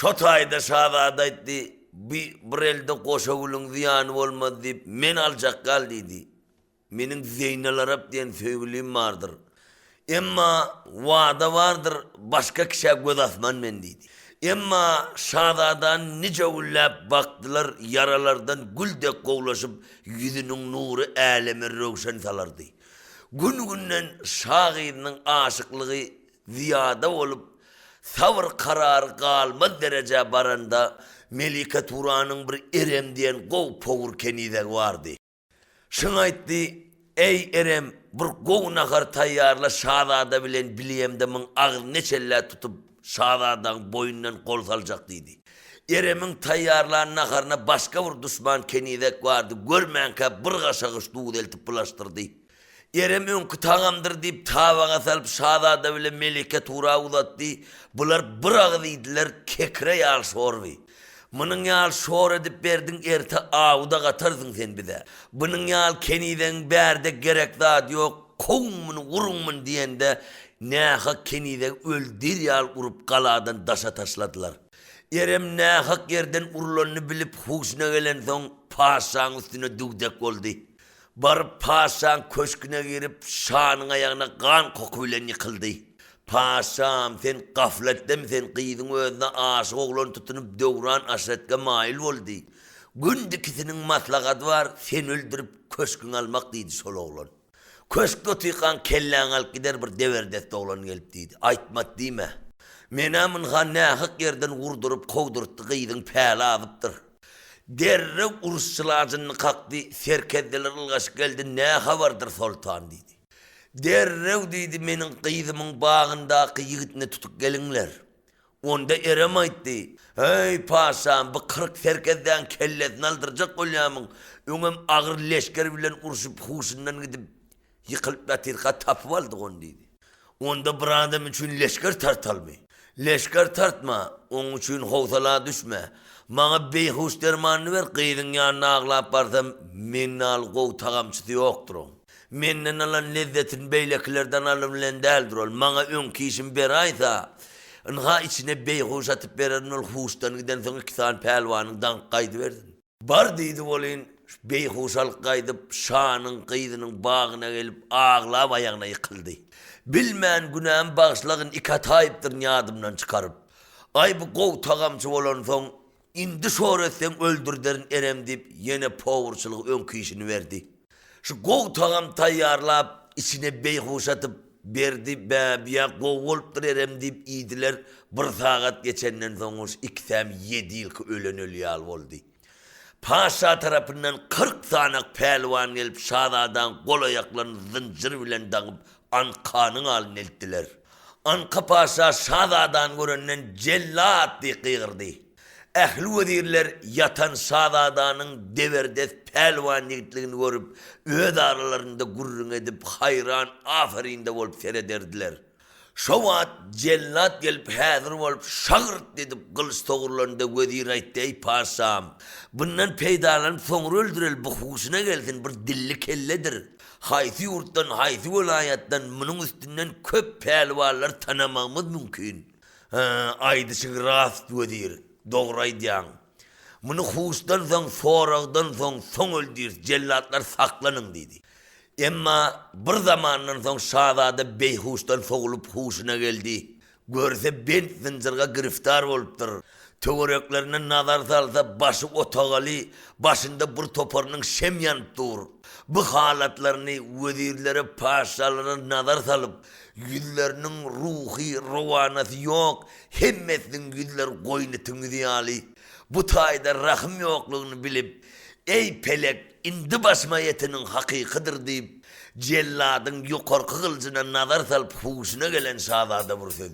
Şotayda şahzada etdi. Bir elde koşavulun ziyanı olmadı deyip men alacak gal dedi. Menin Zeynel Arap diyen söyleyim vardır. Emma vada vardır başka kişiye göz asman men dedi. Emma şahzadan nice ullap baktılar yaralardan güldek kovlaşıp yüzünün nuru alemi rövşen salardı. Gün günden şahidinin aşıklığı ziyada olup savr kararı kalmaz derece baranda Melike Turan'ın bir erem diyen gov povur kenide vardı. Şuna etti, ey erem bir gov nakar tayyarla şahzada bilen biliyemde min ağır neçelle tutup şahzadan boyundan kol salacaktıydı. Eremin tayyarlarının nakarına başka bir düşman kenide vardı. Görmenke bir kaşağış tuğud eltip bulaştırdı. Erem önkü tağamdır deyip tavağa salıp şahzada bilen Melike Tura uzattı. Bular bir ağzıydılar kekre yal şorvi. Bunun yal şor edip berdin erte ağuda katarsın sen bize. Bunun yal keniden berde gerek zat yok. Kovmun vurunmun diyende nahak keniden öldür yal urup kaladan daşa taşladılar. Erem nahak yerden urulunu bilip huşuna gelen son paşanın üstüne dugdek oldu. Barıp paşan köşküne girip şanın ayağına kan kokuyla yıkıldı. Paşam sen gaflette mi sen kıydın özüne aşık oğlan tutunup dövran aşiretke mail oldu. Gündikisinin maslakat var sen öldürüp köşkün almak deydi sol oğlan. Köşkü tıykan kelleğin alıp gider bir deverdeste oğlan gelip deydi. Aytmat deyme. Menamın ha nahık yerden vurdurup kovdurttu kıydın pəli azıptır. Derre urusçılacını kalktı, serkezdeler ılgaş geldi, ne havardır sultan dedi. Derrev dedi menin kıyızımın bağındaki yigitini tutuk gelinler. Onda erem aytti. Hey paşam bu 40 serkezden kellesini aldıracak olyamın. Öngem ağır leşker bilen uruşup huşundan gidip yıkılıp batirka tapı aldık onu dedi. Onda bir adam için leşker tartalmay. Leşker tartma, onun için hovsala düşme. Bana beyhuş dermanını ver, kıydın yanına ağlayıp barsam, menin al kov tağamçısı yoktur o. Menden alan lezzetin beylekilerden alımlen değildir ol. Bana önkü işin beraysa, ha içine beyhuş atıp verenin ol huştan giden sonra 2 tane pelvanın dank kaydı verdin. Bar deydi olayın, beyhuş al kaydıp, şanın kıydının bağına gelip ağlayıp ayağına yıkıldı. Bilmeyen günahın bağışlığın ikatayiptir niyadımdan çıkarıp. Ay bu kov tağamçı olan son, indi şoretten öldürderin erem deyip yine povurçılık önkü işini verdi. Şu gov tağam tayyarlap içine beyhuş atıp berdi biya gov oluptur erem deyip iydiler. Bir saat geçenden sonra 2-7 yıl ölen ölüyal oldu. Paşa tarafından 40 tane pelvan gelip şahzadan kol ayaklarını zincir bilen dağıp Ankanın alın elttiler. Anka paşa şahzadan görünen cellat diye kıyırdı. Ehli vedirler yatan şahzadanın deverdes pelvan yigitliğini görüp öz aralarında gurrun edip hayran aferinde olup seyrederdiler. Şovat cellat gelip hazır olup şağırt edip kılıç toğurlarında vedir aytti ey paşam. Bundan peydalanıp sonra öldürel bu huşuna gelsin bir dilli kelledir. Haysi yurttan, haysi velayattan bunun üstünden köp pelvarlar tanımamız mümkün. Aydışık rast vedir. Doğraydıyan. Bunu huştan son, sorağdan son öldür, cellatlar saklanın dedi. Emma bir zamandan son şahzade beyhuştan soğulup huşuna geldi. Görse ben zincirga giriftar oluptur. Tögereklerine nazar salsa başı otağalı, başında bir toparının şem yanıp dur. Bu halatlarını vezirlere, paşalara nazar salıp, yüzlerinin ruhi, rovanası yok, hemmetin yüzler koynu tüngüdiyali. Bu tayda rahim yokluğunu bilip, ey pelek, indi basma yetinin hakikadır deyip, celladın yukarı kılıcına nazar salıp, huşuna gelen şahzada bir söz.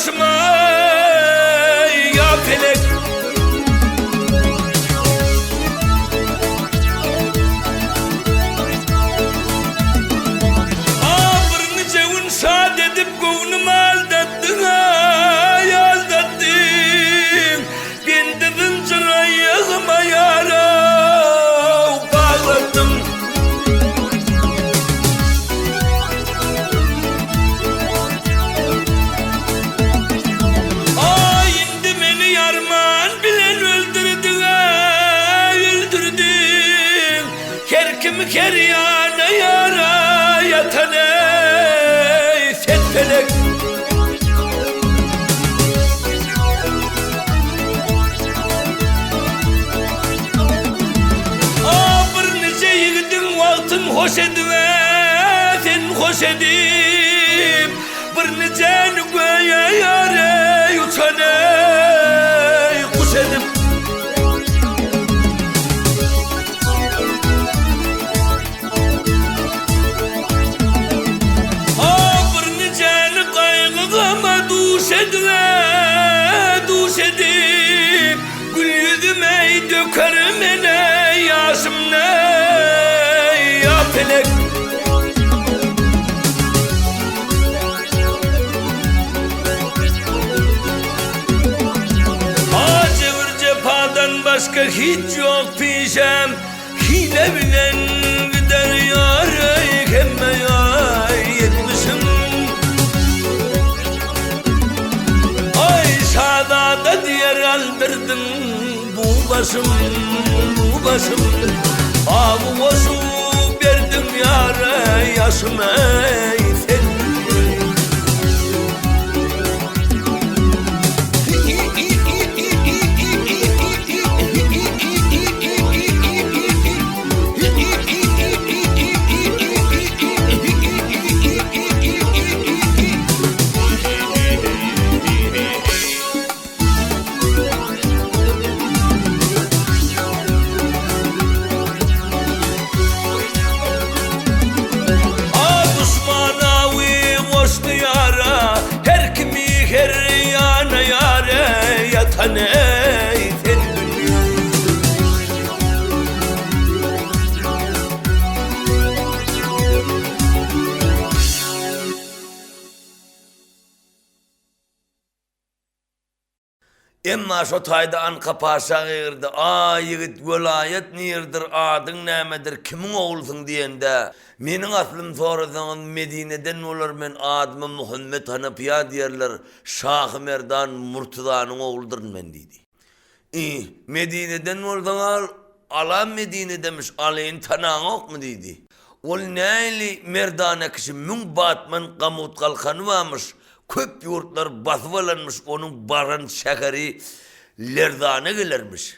başıma ya felek. Şad edip gönlümü aldattın ay aldattın. Kendi zincir ayağıma yara bağlattın. Ay indi beni yarman bilen öldürdün ay öldürdün. Her kimi keryana yara yatane felek. Bir nece yigidin vaktin hoş sen hoş edip. Bir nece nükweye yare uçane kuş edip. Duş edip gül yüzüme dökerim ene yaşım ne ya felek. Acıvır cefadan başka hiç yok pişem. Hile bilen gider yâre kemme yâr yetmişim. Şadada diğer aldırdın bu başım. Avu bozu verdim yâre yaşım ey sen. Her kimi her yana yare yatane sen dünya. Emma şu tayda anka paşa girdi. Yigit velayet nirdir, adın nemedir, kimin oğlusun diyende. Menin aslım sorasanız Medine'den olur, men adıma Muhammed Hanafiya diyerler. Şah-ı Merdan Murtaza'nın oğludur men dedi. Medine'den olsan ala Medine demiş, alayın tanağın ok mu dedi. Ol neyli Merdan'a kişi mün batman kamut kalkanı varmış. Köp yurtlar basıvalanmış, onun baran şekeri lerdane gelirmiş.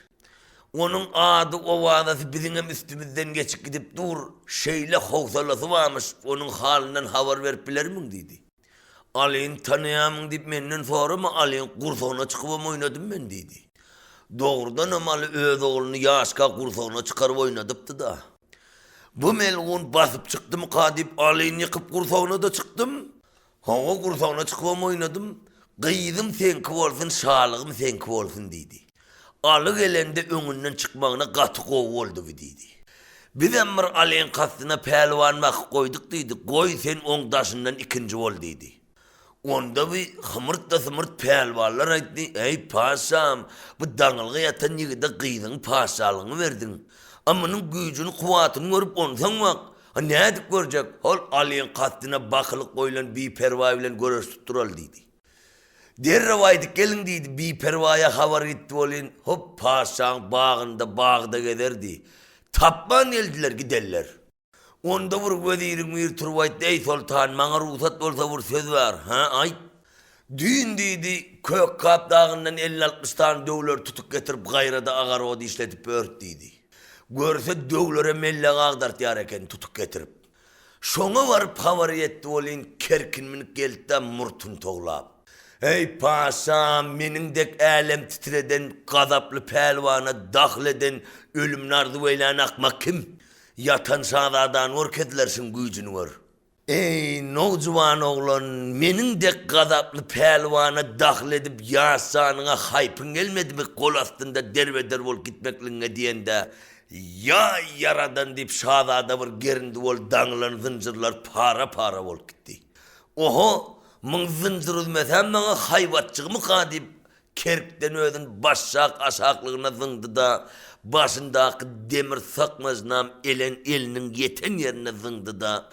Onun adı o vadası bizim hem üstümüzden geçip gidip dur şeyle hovsalası varmış. Onun halinden haber verip bilir mi dedi. Ali'nin tanıyamın deyip menden sonra mı Ali'nin kursağına çıkıp oynadım ben dedi. Doğrudan ama öz oğlunu yaşka kursağına çıkarıp oynadıptı da. Bu melgun basıp çıktım kadip Ali'nin yıkıp kursağına da çıktım. Hava kursağına çıkıp oynadım. Kıydım sen kıvolsun, şalığım sen kıvolsun dedi. Alı gelende önünden çıkmağına katı kovu oldu dedi. Biz emir Ali'nin kastına pelvanmak koyduk dedi. Koy sen on taşından ikinci ol dedi. Onda bir hımırt da sımırt pelvanlar aytti. Ey paşam, bu danılgı yatan yigide kıydın paşalığını verdin. Amanın gücünü kuvatını görüp onsan bak. Ne edip görecek? Hol Ali'nin kastına bakılık koyulan bir perva ile görüş tuttural dedi. Derravaydık gelin dedi, bir pervaya havar gitti olin. Hop paşan bağda giderdi. Tapman eldiler giderler. Onda vur vezirin bir turvayt ey sultan, bana ruhsat olsa vur söz var. Ay. Düğün dedi, kök kap dağından 50-60 tane dövler tutuk getirip gayrada agar odu işletip ört dedi. Görse dövlere melle ağdart yareken tutuk getirip. Şona varıp havar etti olin, kerkin minik geldi de murtun toğlap. Ey paşam, menin dek elem titreden, gazaplı pelvana dahleden, ölüm nardı veylan akmak kim? Yatan sağdadan var kedilersin gücünü var. Ey nojuwan oğlan, menin de gadaplı pelwana dahl edip yasanına haypın gelmedimi kol astında derbeder bol gitmekliğine diyende ya yaradan deyip şadada bir gerindi bol dağılan zıncırlar para bol gitti. Oho, mın zıncır üzmesem bana hayvatçığımı kadip kerkten ödün başşak aşaklığına zındı da başındaki demir sakmazınam elinin yeten yerine zındı da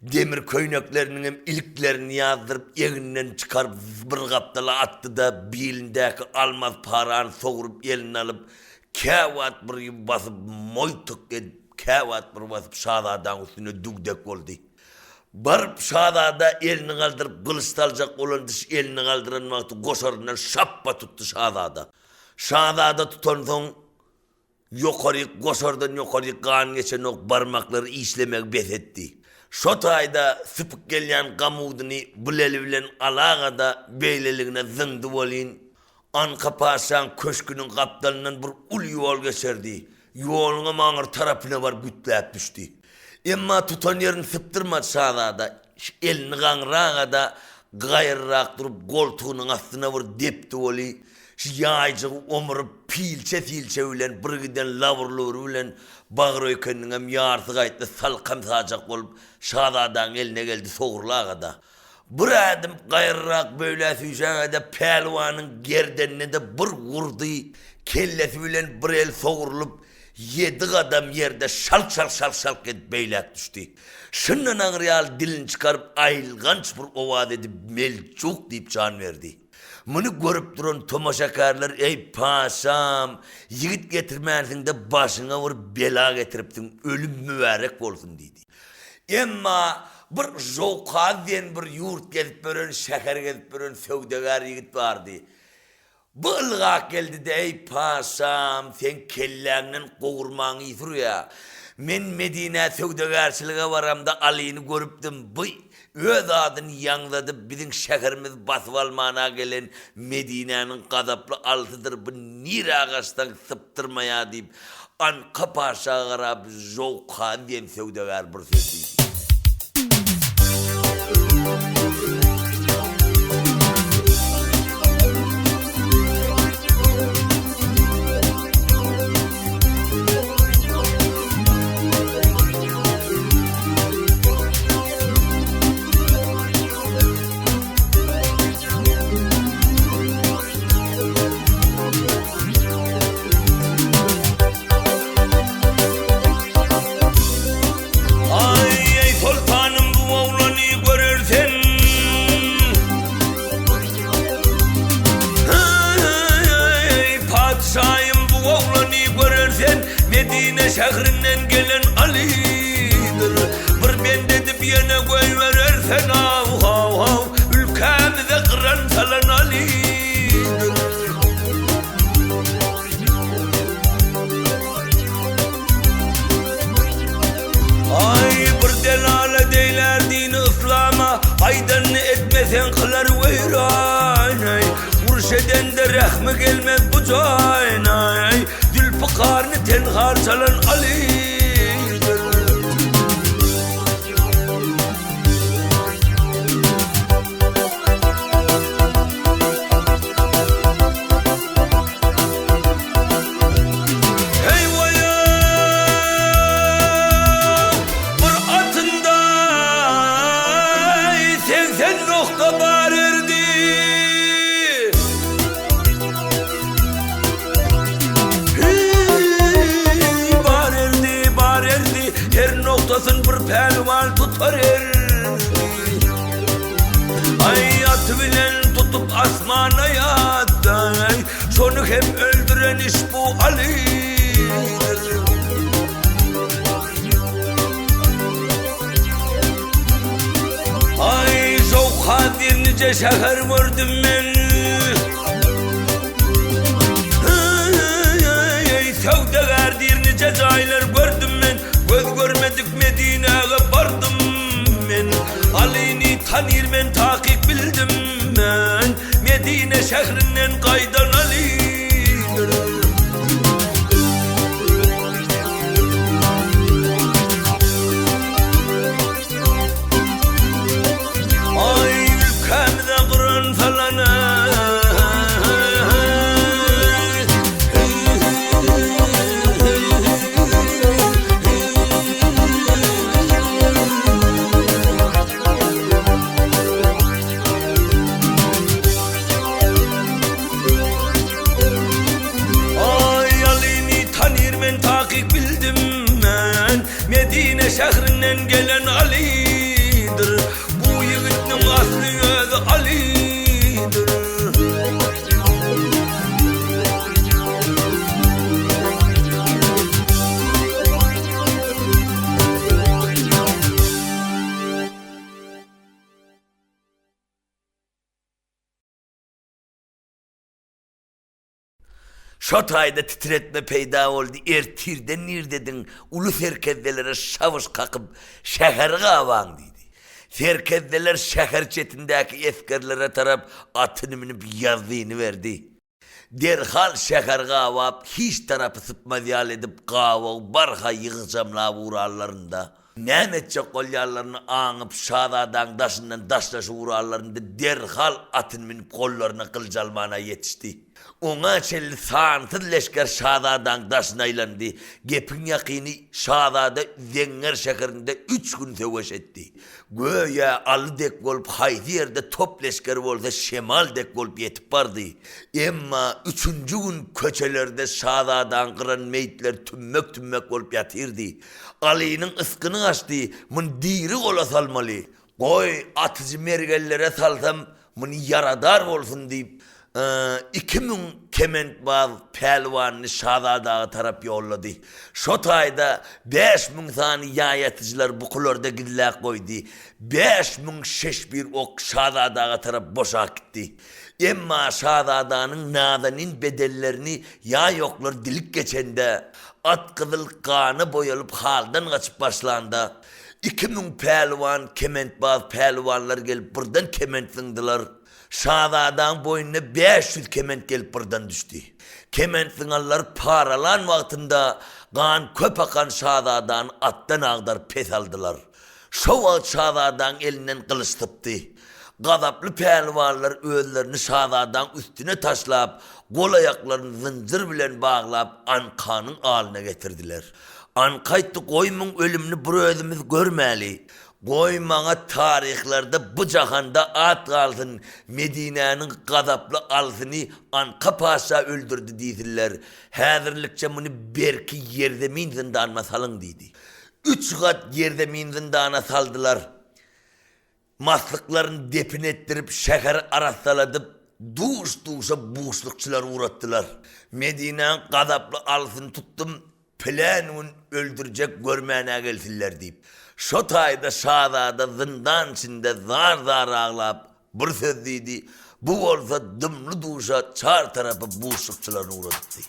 demir köyneklerinin hem iliklerini yazdırıp eğinden çıkarıp bir kaptala attı da bilindeki almaz paranı soğurup elini alıp kevat bir basıp moytuk edip kevat bir basıp şadadan üstüne dugdek oldu. Barıp şadada elini kaldırıp kılıç alacak olan dış elini kaldıran vakti koşarından şappa tuttu şadada. Şadada tutan son yukarı koşardan yukarı kan geçen o parmakları işlemek besetti. Şotayda sıpık gelen kamudunu bileli bilen alağada beyleliğine zındı olin. Anka Paşa'nın köşkünün kaptanından bir ul yol geçerdi. Yoluna mağır tarafına var gütleyip düştü. Emma tutan yerini sıptırmadı şahada. Elini kanrağada gayrırak durup koltuğunun astına vur depti oli. Yaycığı omurup pilçe ulen birgiden lavurluğur ulen bağırıyor kendine yarsı gayetli salkam sağacak olup şahadadan eline geldi soğurlağa da. Bir adım gayrırak böyle süyşene de pelvanın gerdenine de bir vurdu. Kellesi ulen bir el soğurulup 7 adam yerde şalk edip beylek düştü. Şundan ağrıyal dilini çıkarıp ayılganç bir ovad edip melçuk deyip can verdi. Bunu görüp duran tomaşakarlar ey paşam yigit getirmezsin de başına vur bela getiriptin ölüm mübarek olsun dedi. Emma bir joka diyen bir yurt gezip börün şeker gezip börün sövdegar yigit vardı. Bu ılgak geldi de ey paşam sen kellerinin kovurmanı yitru ya. Men Medine sövdegarçılığa varamda Ali'ni görüptüm. Bu öz adını yanladı bizim şekerimiz basıp almana gelen Medine'nin kadaplı altıdır. Bu nir ağaçtan sıptırmaya deyip Anka Paşa garab joka diyen sövdegar bir sözüydü. Medine şehrinden gelen Ali'dir. Bir ben dedip yine koy verersen hav hav hav. Ülkemize kıran salan Ali'dir. Ay bir delale deyler dini İslam'a. Aydan etmesen kılar veyran. Vuruş eden de rahmi gelmez bu cayna. Zülfikarını tenhar çalan Ali'dir. Hey vaya bir atında 80 nokta bağırırdı. Her noktasın bir pelvan tutar erdi. Ay at bilen tutup asmana yattı. Şonu hep öldüren iş bu Ali'dir. Ay çok hadir nice şehir gördüm ben. Sevdegardir nice caylar gördüm ben. Göz görmedik Medine'ye vardım ben. Ali'ni tanır ben takip bildim ben. Medine şehrinden kaydan Ali'dir. Ali'dir. Şo tayda titretme peyda oldu. Ertirden nirdedin ulu serkezdelere şavış kakıp şehirge avan dedi. Serkezdeler şehir çetindeki eskerlere tarap atını minip yazdığını verdi. Derhal şehirge avap hiç tarafı sıpmazyal edip qavav barha yığıcamla vurarlarında. Nemetçe kolyarlarını ağıp şadadan daşından daşlaşı vurarlarında derhal atın minip kollarına kılcalmana yetişti. Ona çelli sağıntı leşker şadadan daşnaylandı. Gepin yakini şadada Zenger şehirinde 3 gün seveş etti. Göya alı dek olup haydi yerde top leşker olsa şemal dek olup yetip bardı. Emma 3. gün köçelerde şadadan kıran meyitler tümmök tümmök olup yatırdı. Ali'nin ıskını açtı. Mun diri ola salmalı. Koy atıcı mergellere salsam mun yaradar olsun deyip 2000 kementbaz pelvanını Şadadağı tarap yolladı. Şo tayda 5000 tane yayatıcılar bu kulorda gidilak koydu. 5000 şeş bir ok Şadadağı tarap boşa gitti. Emma Şadadağ'ın nadanin bedellerini ya yoklar dilik geçende at kızıl kanı boyalıp haldan kaçıp başlandı. 2000 pelvan kementbaz pelvanlar gelip buradan kement sındılar. Şada'dan boynuna 500 kement gelip buradan düştü. Kement sınarlar paralan vaktinde kan köp akan Şada'dan attan ağdar pes aldılar. Şu vakt Şada'dan elinden kılıç tıptı. Gazaplı pelvanlar öğlerini Şada'dan üstüne taşlayıp kol ayaklarını zincir bilen bağlayıp Anka'nın haline getirdiler. Ankaytı koymun ölümünü bu özümüz görmeli. Koymana tarihlerde bu cahanda at kalsın Medine'nin gazaplı alsını Anka Paşa öldürdü deydiler. Hazırlıkça bunu belki yerdemin zindanına salın dedi. 3 kat yerdemin zindana saldılar. Maslıklarını depin ettirip şeker arasaladıp duşa boşlukçular uğrattılar. Medine'nin gazaplı alsını tuttum planın öldürecek görmeyene gelsinler deyip. Şo tayda Şada'da zindan içinde zar zar ağlayıp bir söz dedi. Bu olsa dımlı duşa çar tarafı boşlukçularını uğrattı.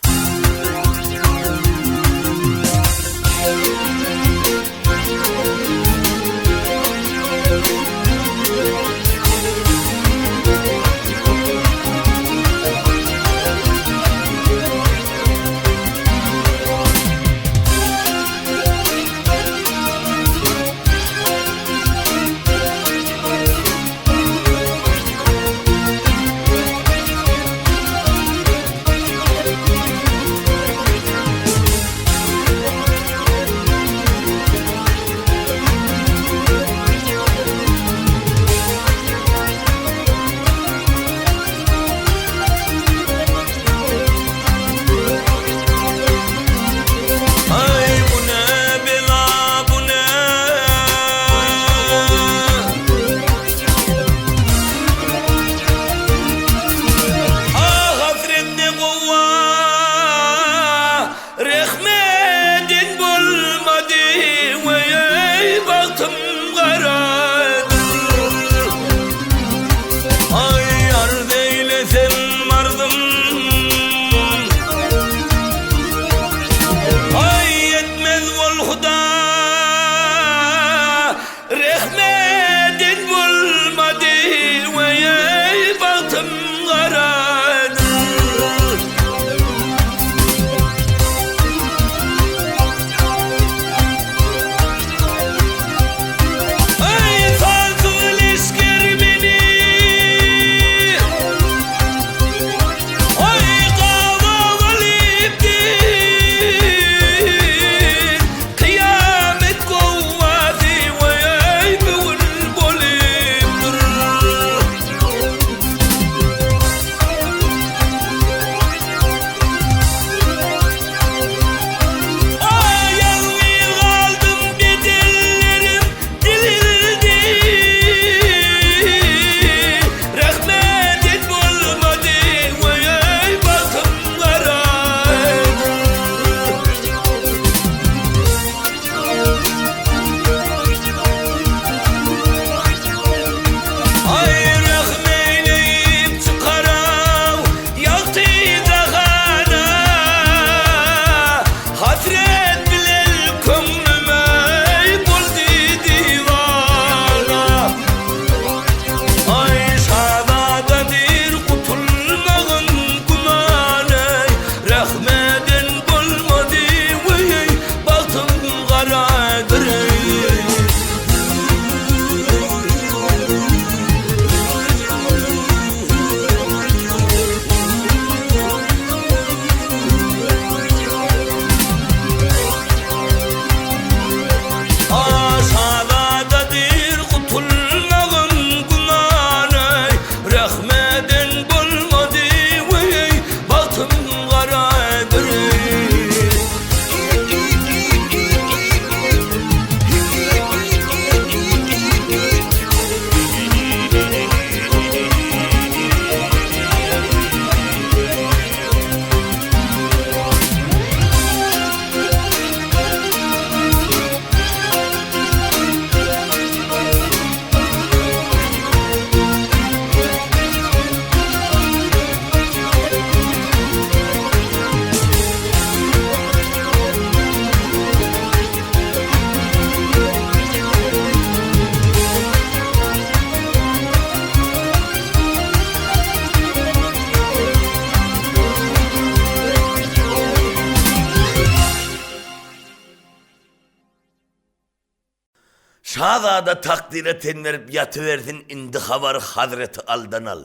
Şahzada takdire ten verip yatıversin indi havarı Hazreti Al'dan al.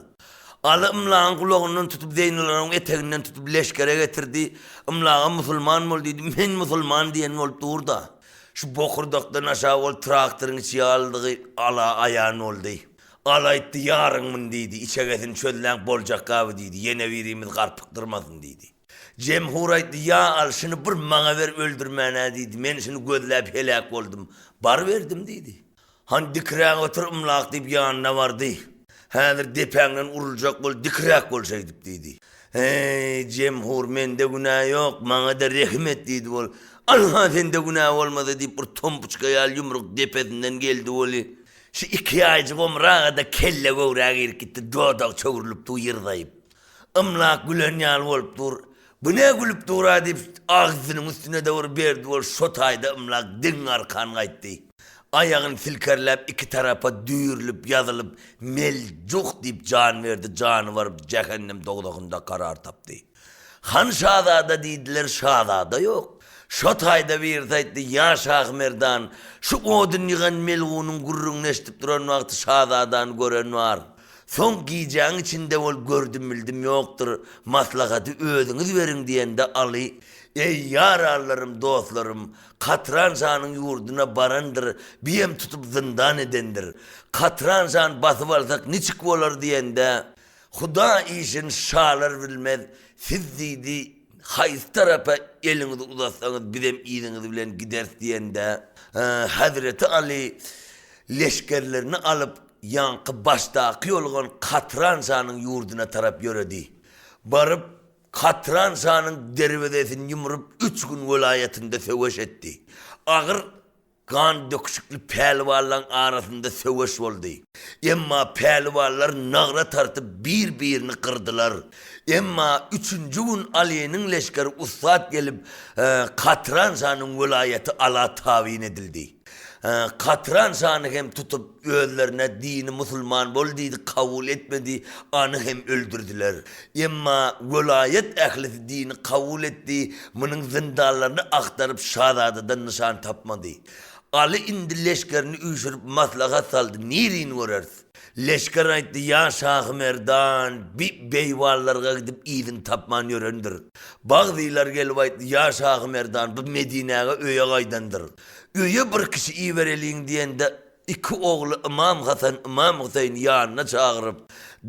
Alı ımlağın kulağından tutup Zeynal'ın eteğinden tutup leşkere getirdi. Imlağa musulman mı oldu? Men musulman diyen oldu orada. Şu bokurdaktan aşağı ol traktörün içi aldığı ala ayağın oldu. Ala itti yarınmın dedi. İçegesin çözlen bolcak kahve dedi. Yine verimiz karpıktırmasın dedi. Cemhur aytti ya al şunu bir bana ver öldürmene dedi. Men şunu gözlep helak oldum. Bar verdim dedi. Han dikran otur ımlaq deyip yanına vardı. Hazır depengen urulacak bol dikrak bolsaydıp dedi. Hey Cemhur mende günah yok. Bana da rahmet dedi bol. Allah sende günah olmadı deyip bir tompuçkaya al yumruk depesinden geldi oli. Şu iki aycık omrağa da kelle govrağa girip gitti. Doğdak çoğurulup dur yırdayıp. Imlaq gülen yal olup dur. Bu ne gülüp dur deyip ağzının üstüne doğru berdi ol. Şotayda ımlaq din arkan kayttı. Ayağını silkerlep iki tarafa düğürülüp yazılıp melcuk deyip can verdi. Canı varıp cehennem doğduğunda karar taptı. Han şahzada dediler şahzada yok. Şotayda versaydı ya Şah Merdan şu odun yığan melğunun gurrunu eşitip duran vakti şahzadan gören var. Son giyeceğin içinde ol gördüm bildim yoktur. Maslahatı özünüz verin diyen de Ali. Ey yararlarım dostlarım. Katranşanın yurduna barandır. Biyem tutup zindan edendir. Katranşan basıp alsak niçik olur diyen de. Huda işin şalar bilmez. Siz dedi hayız tarafa elinizi uzatsanız bizim iyiliğiniz bilen giders diyen de. Hazreti Ali leşkerlerini alıp yankı baştaki yolgan Katranşanın yurduna taraf yöredi. Barıp Katranşanın dervedesini yumurup 3 gün velayetinde söveş etti. Ağır kan döküşüklü pehlivalların arasında söveş oldu. Emma pehlivallar nağra tartıp birini kırdılar. Emma 3. gün Aliye'nin leşkeri ustad gelip Katranşanın velayeti ala tayin edildi. Katranşanı hem tutup öllerine dini Müslüman bol dedi kabul etmedi, anı hem öldürdüler. Emma velayet ehlisi dini kabul etti, bunun zindanlarını aktarıp şahzadadan nişan tapmadı. Ali indi leşkerini üşürüp maslahat saldı, nirin uğrarsın? Leşker aytti ya Şah Merdan bir beyvallarga gidip idin tapman yörendir. Bağdıylar gelip aytti ya Şah Merdan bu Medine'ye öye gaydandır. Öye bir kişi iyi vereliğin diyen de iki oğlu İmam Hasan, İmam Hüseyin yanına çağırıp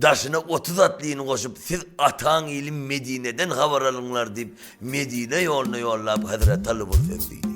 daşına 30 atlığını koşup siz atan ilim Medine'den haber alınlar deyip Medine yoluna yollayıp Hazreti Ali bu sözlüydü.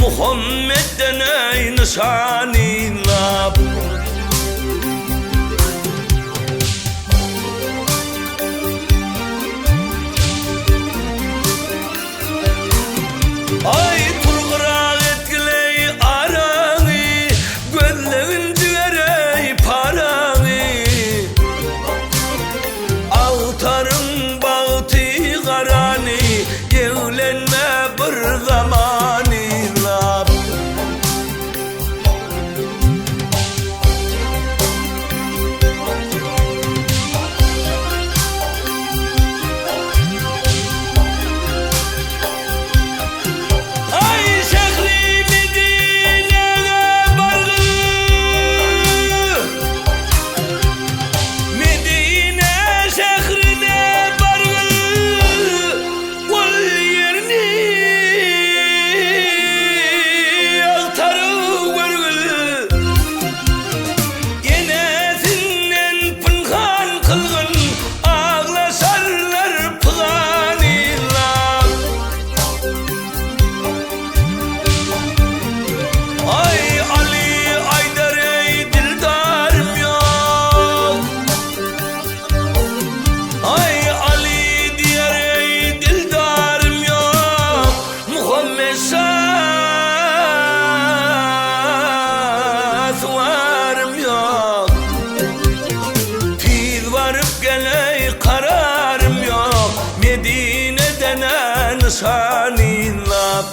Muhammed'den ey nişanına ay turgırak etkiley aranı gözlerin düverey paranı avtarın bağıtı karanı evlenme bir zamanı beley kararım yok, Medine'den nişanıyla.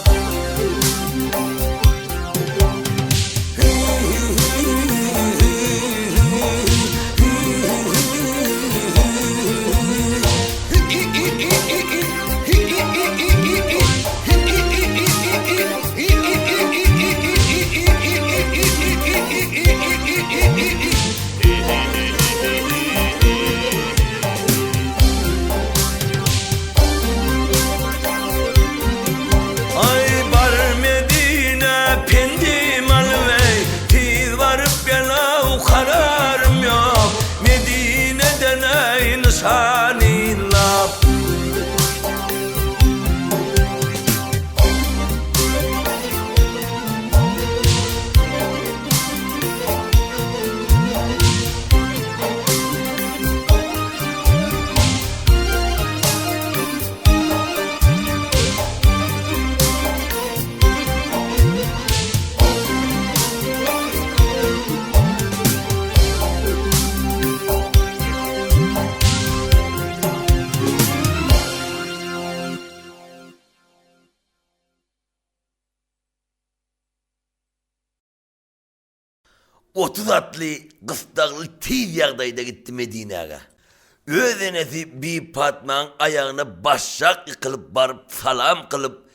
Otuz atlı kıstaklı tiv yağdayda gitti Medine'ye. Özenesi bir Fatma'nın ayağına başak yıkılıp barıp salam kılıp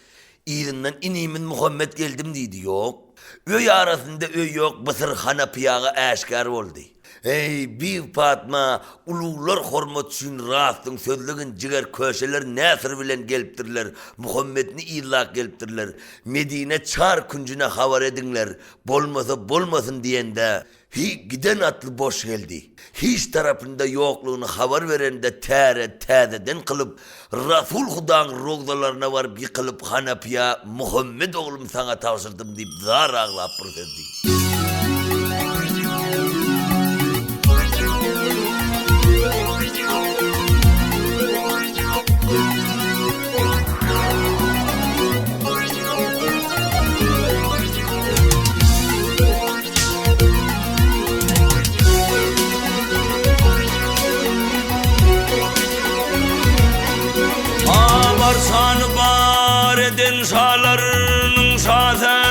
İrinden inimin Muhammed geldim deydi yok. Öy arasında öy yok Mısır Hanapiyağı aşkar oldu. Ey bir Fatma uluglar hormat üçün rastın sözlüğün ciger köşeler nesir bilen geliptirler. Muhammed'ni illak geliptirler. Medine çar küncüne havar edinler. Bolmasa bolmasın diyende. Giden atlı boş geldi. Hiç tarafında yokluğunu haber veren de tezeden kılıp Resul Huda'n roğdalarına varıp yıkılıp Hanapiya Muhammed oğlum sana tavsırdım deyip zar ağlap verdi. Varsan bar edin şalarının şaze,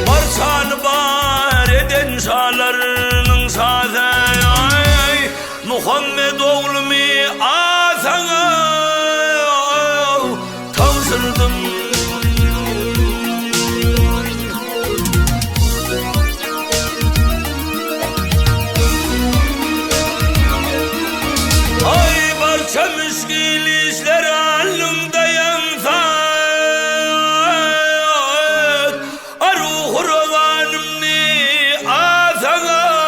varsan bar edin şalarının şaze, Muhammed oğlumu asana tavsırdım. Müşkil işler alnımda yansa, Ruhu rovanımni asana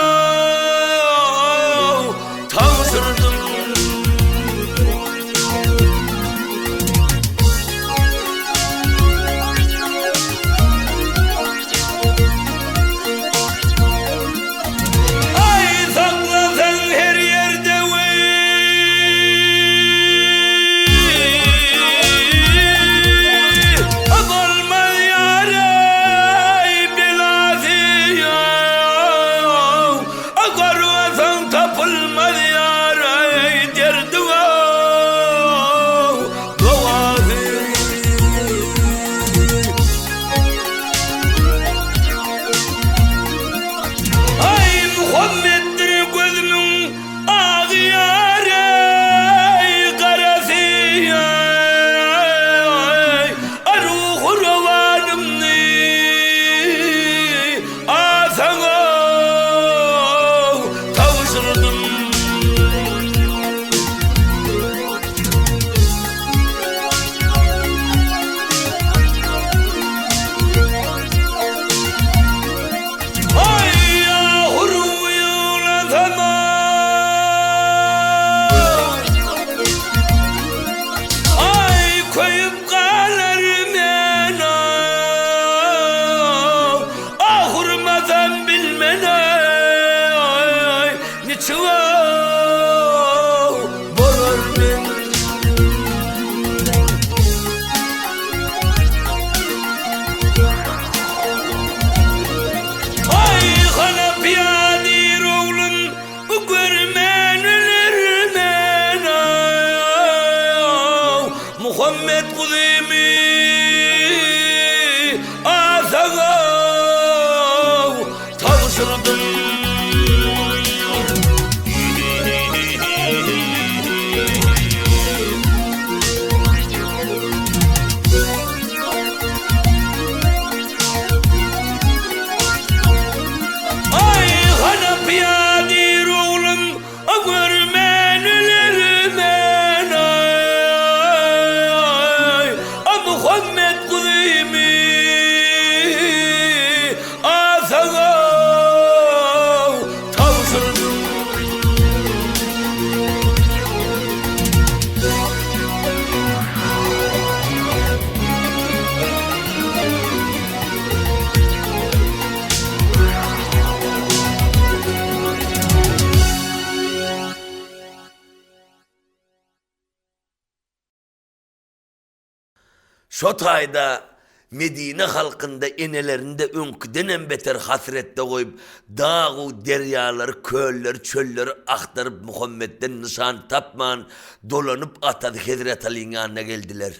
Şo tayda Medine halkında enelerinde önküdenen beter hasrette koyup dağı, deryaları, kölleri, çölleri aktarıp Muhammed'den nişan tapman dolanıp atadı Hazreti Ali'nin yanına geldiler.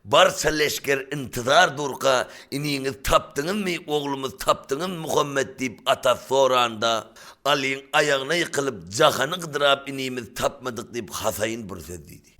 Barça leşker intizar durka ininiz taptınız mı oğlumuz taptınız mı Muhammed deyip ata soranda Ali'nin ayağına yıkılıp cahanı kıdırap inimiz tapmadık deyip Hasayn bir söz dedi.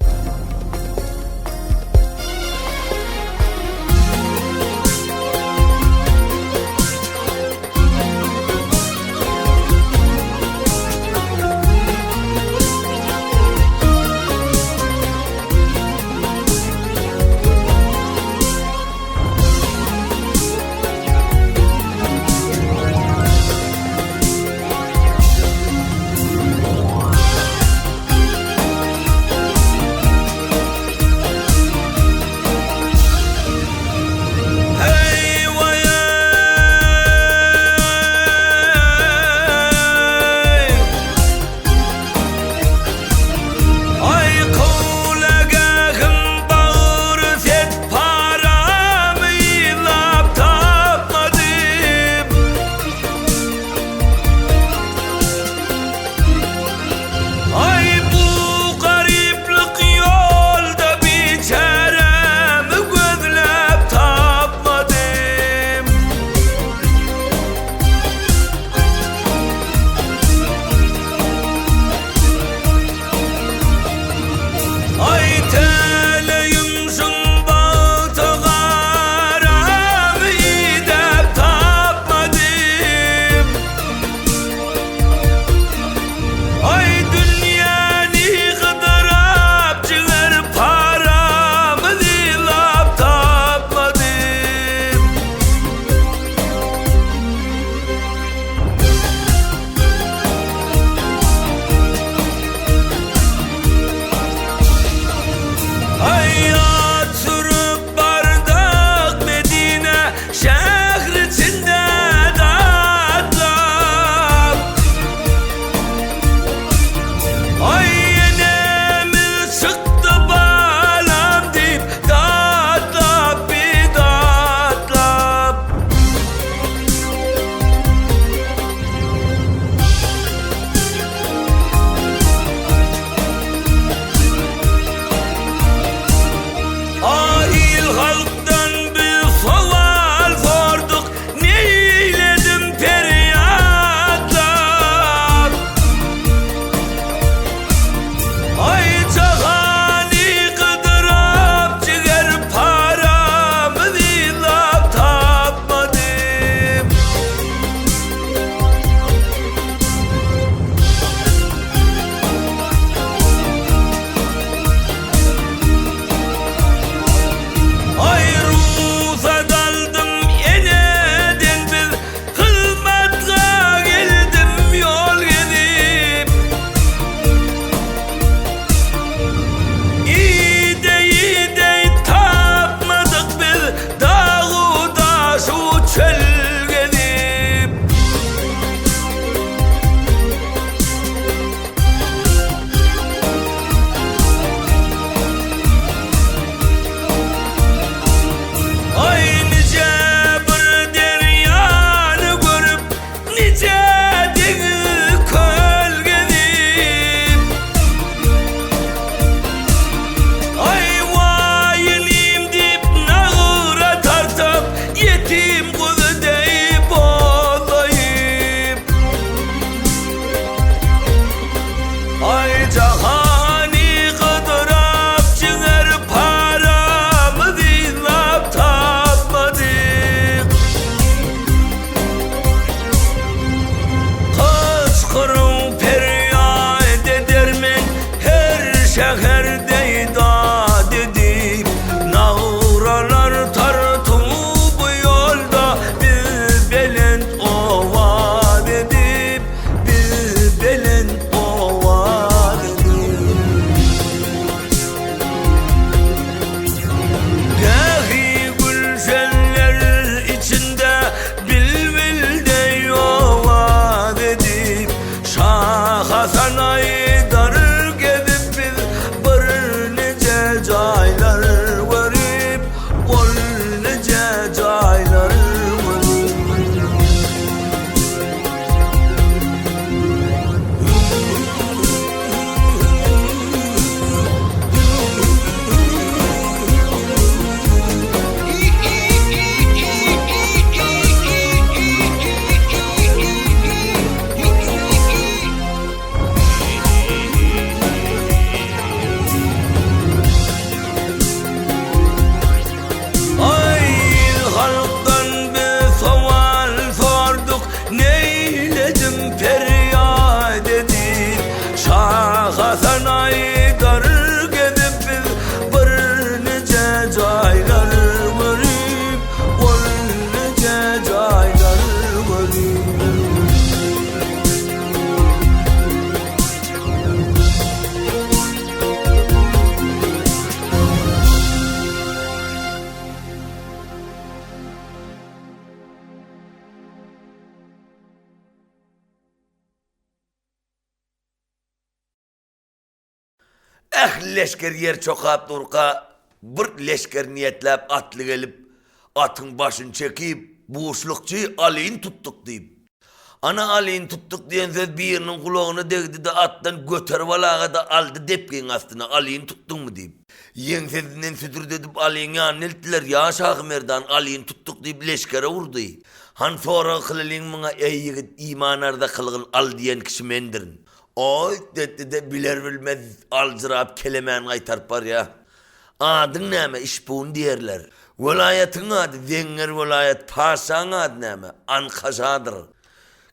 Leşker yer çokap durka, bir leşker niyetlep atlı gelip, atın başını çekip, boşlukçu aliyin tuttuk deyip. Ana aliyin tuttuk diyen söz birinin kulağını degdi de attan götür valağa da aldı depkin astına aliyin tuttun mu deyip. Yen sesinden sütür dedip aliyin yanına elttiler ya Şahmerdan aliyin tuttuk deyip leşkere vurdu. Han sonra kılılın mına ey yigit imanarda kılgın al diyen kişi mendirin. Oy dedi de biler bilmez alcırap kelemen kaytarpar ya. Adın neme işbuğun diyerler. Velayetin adı zenger velayet paşan adı neme Ankaşadır.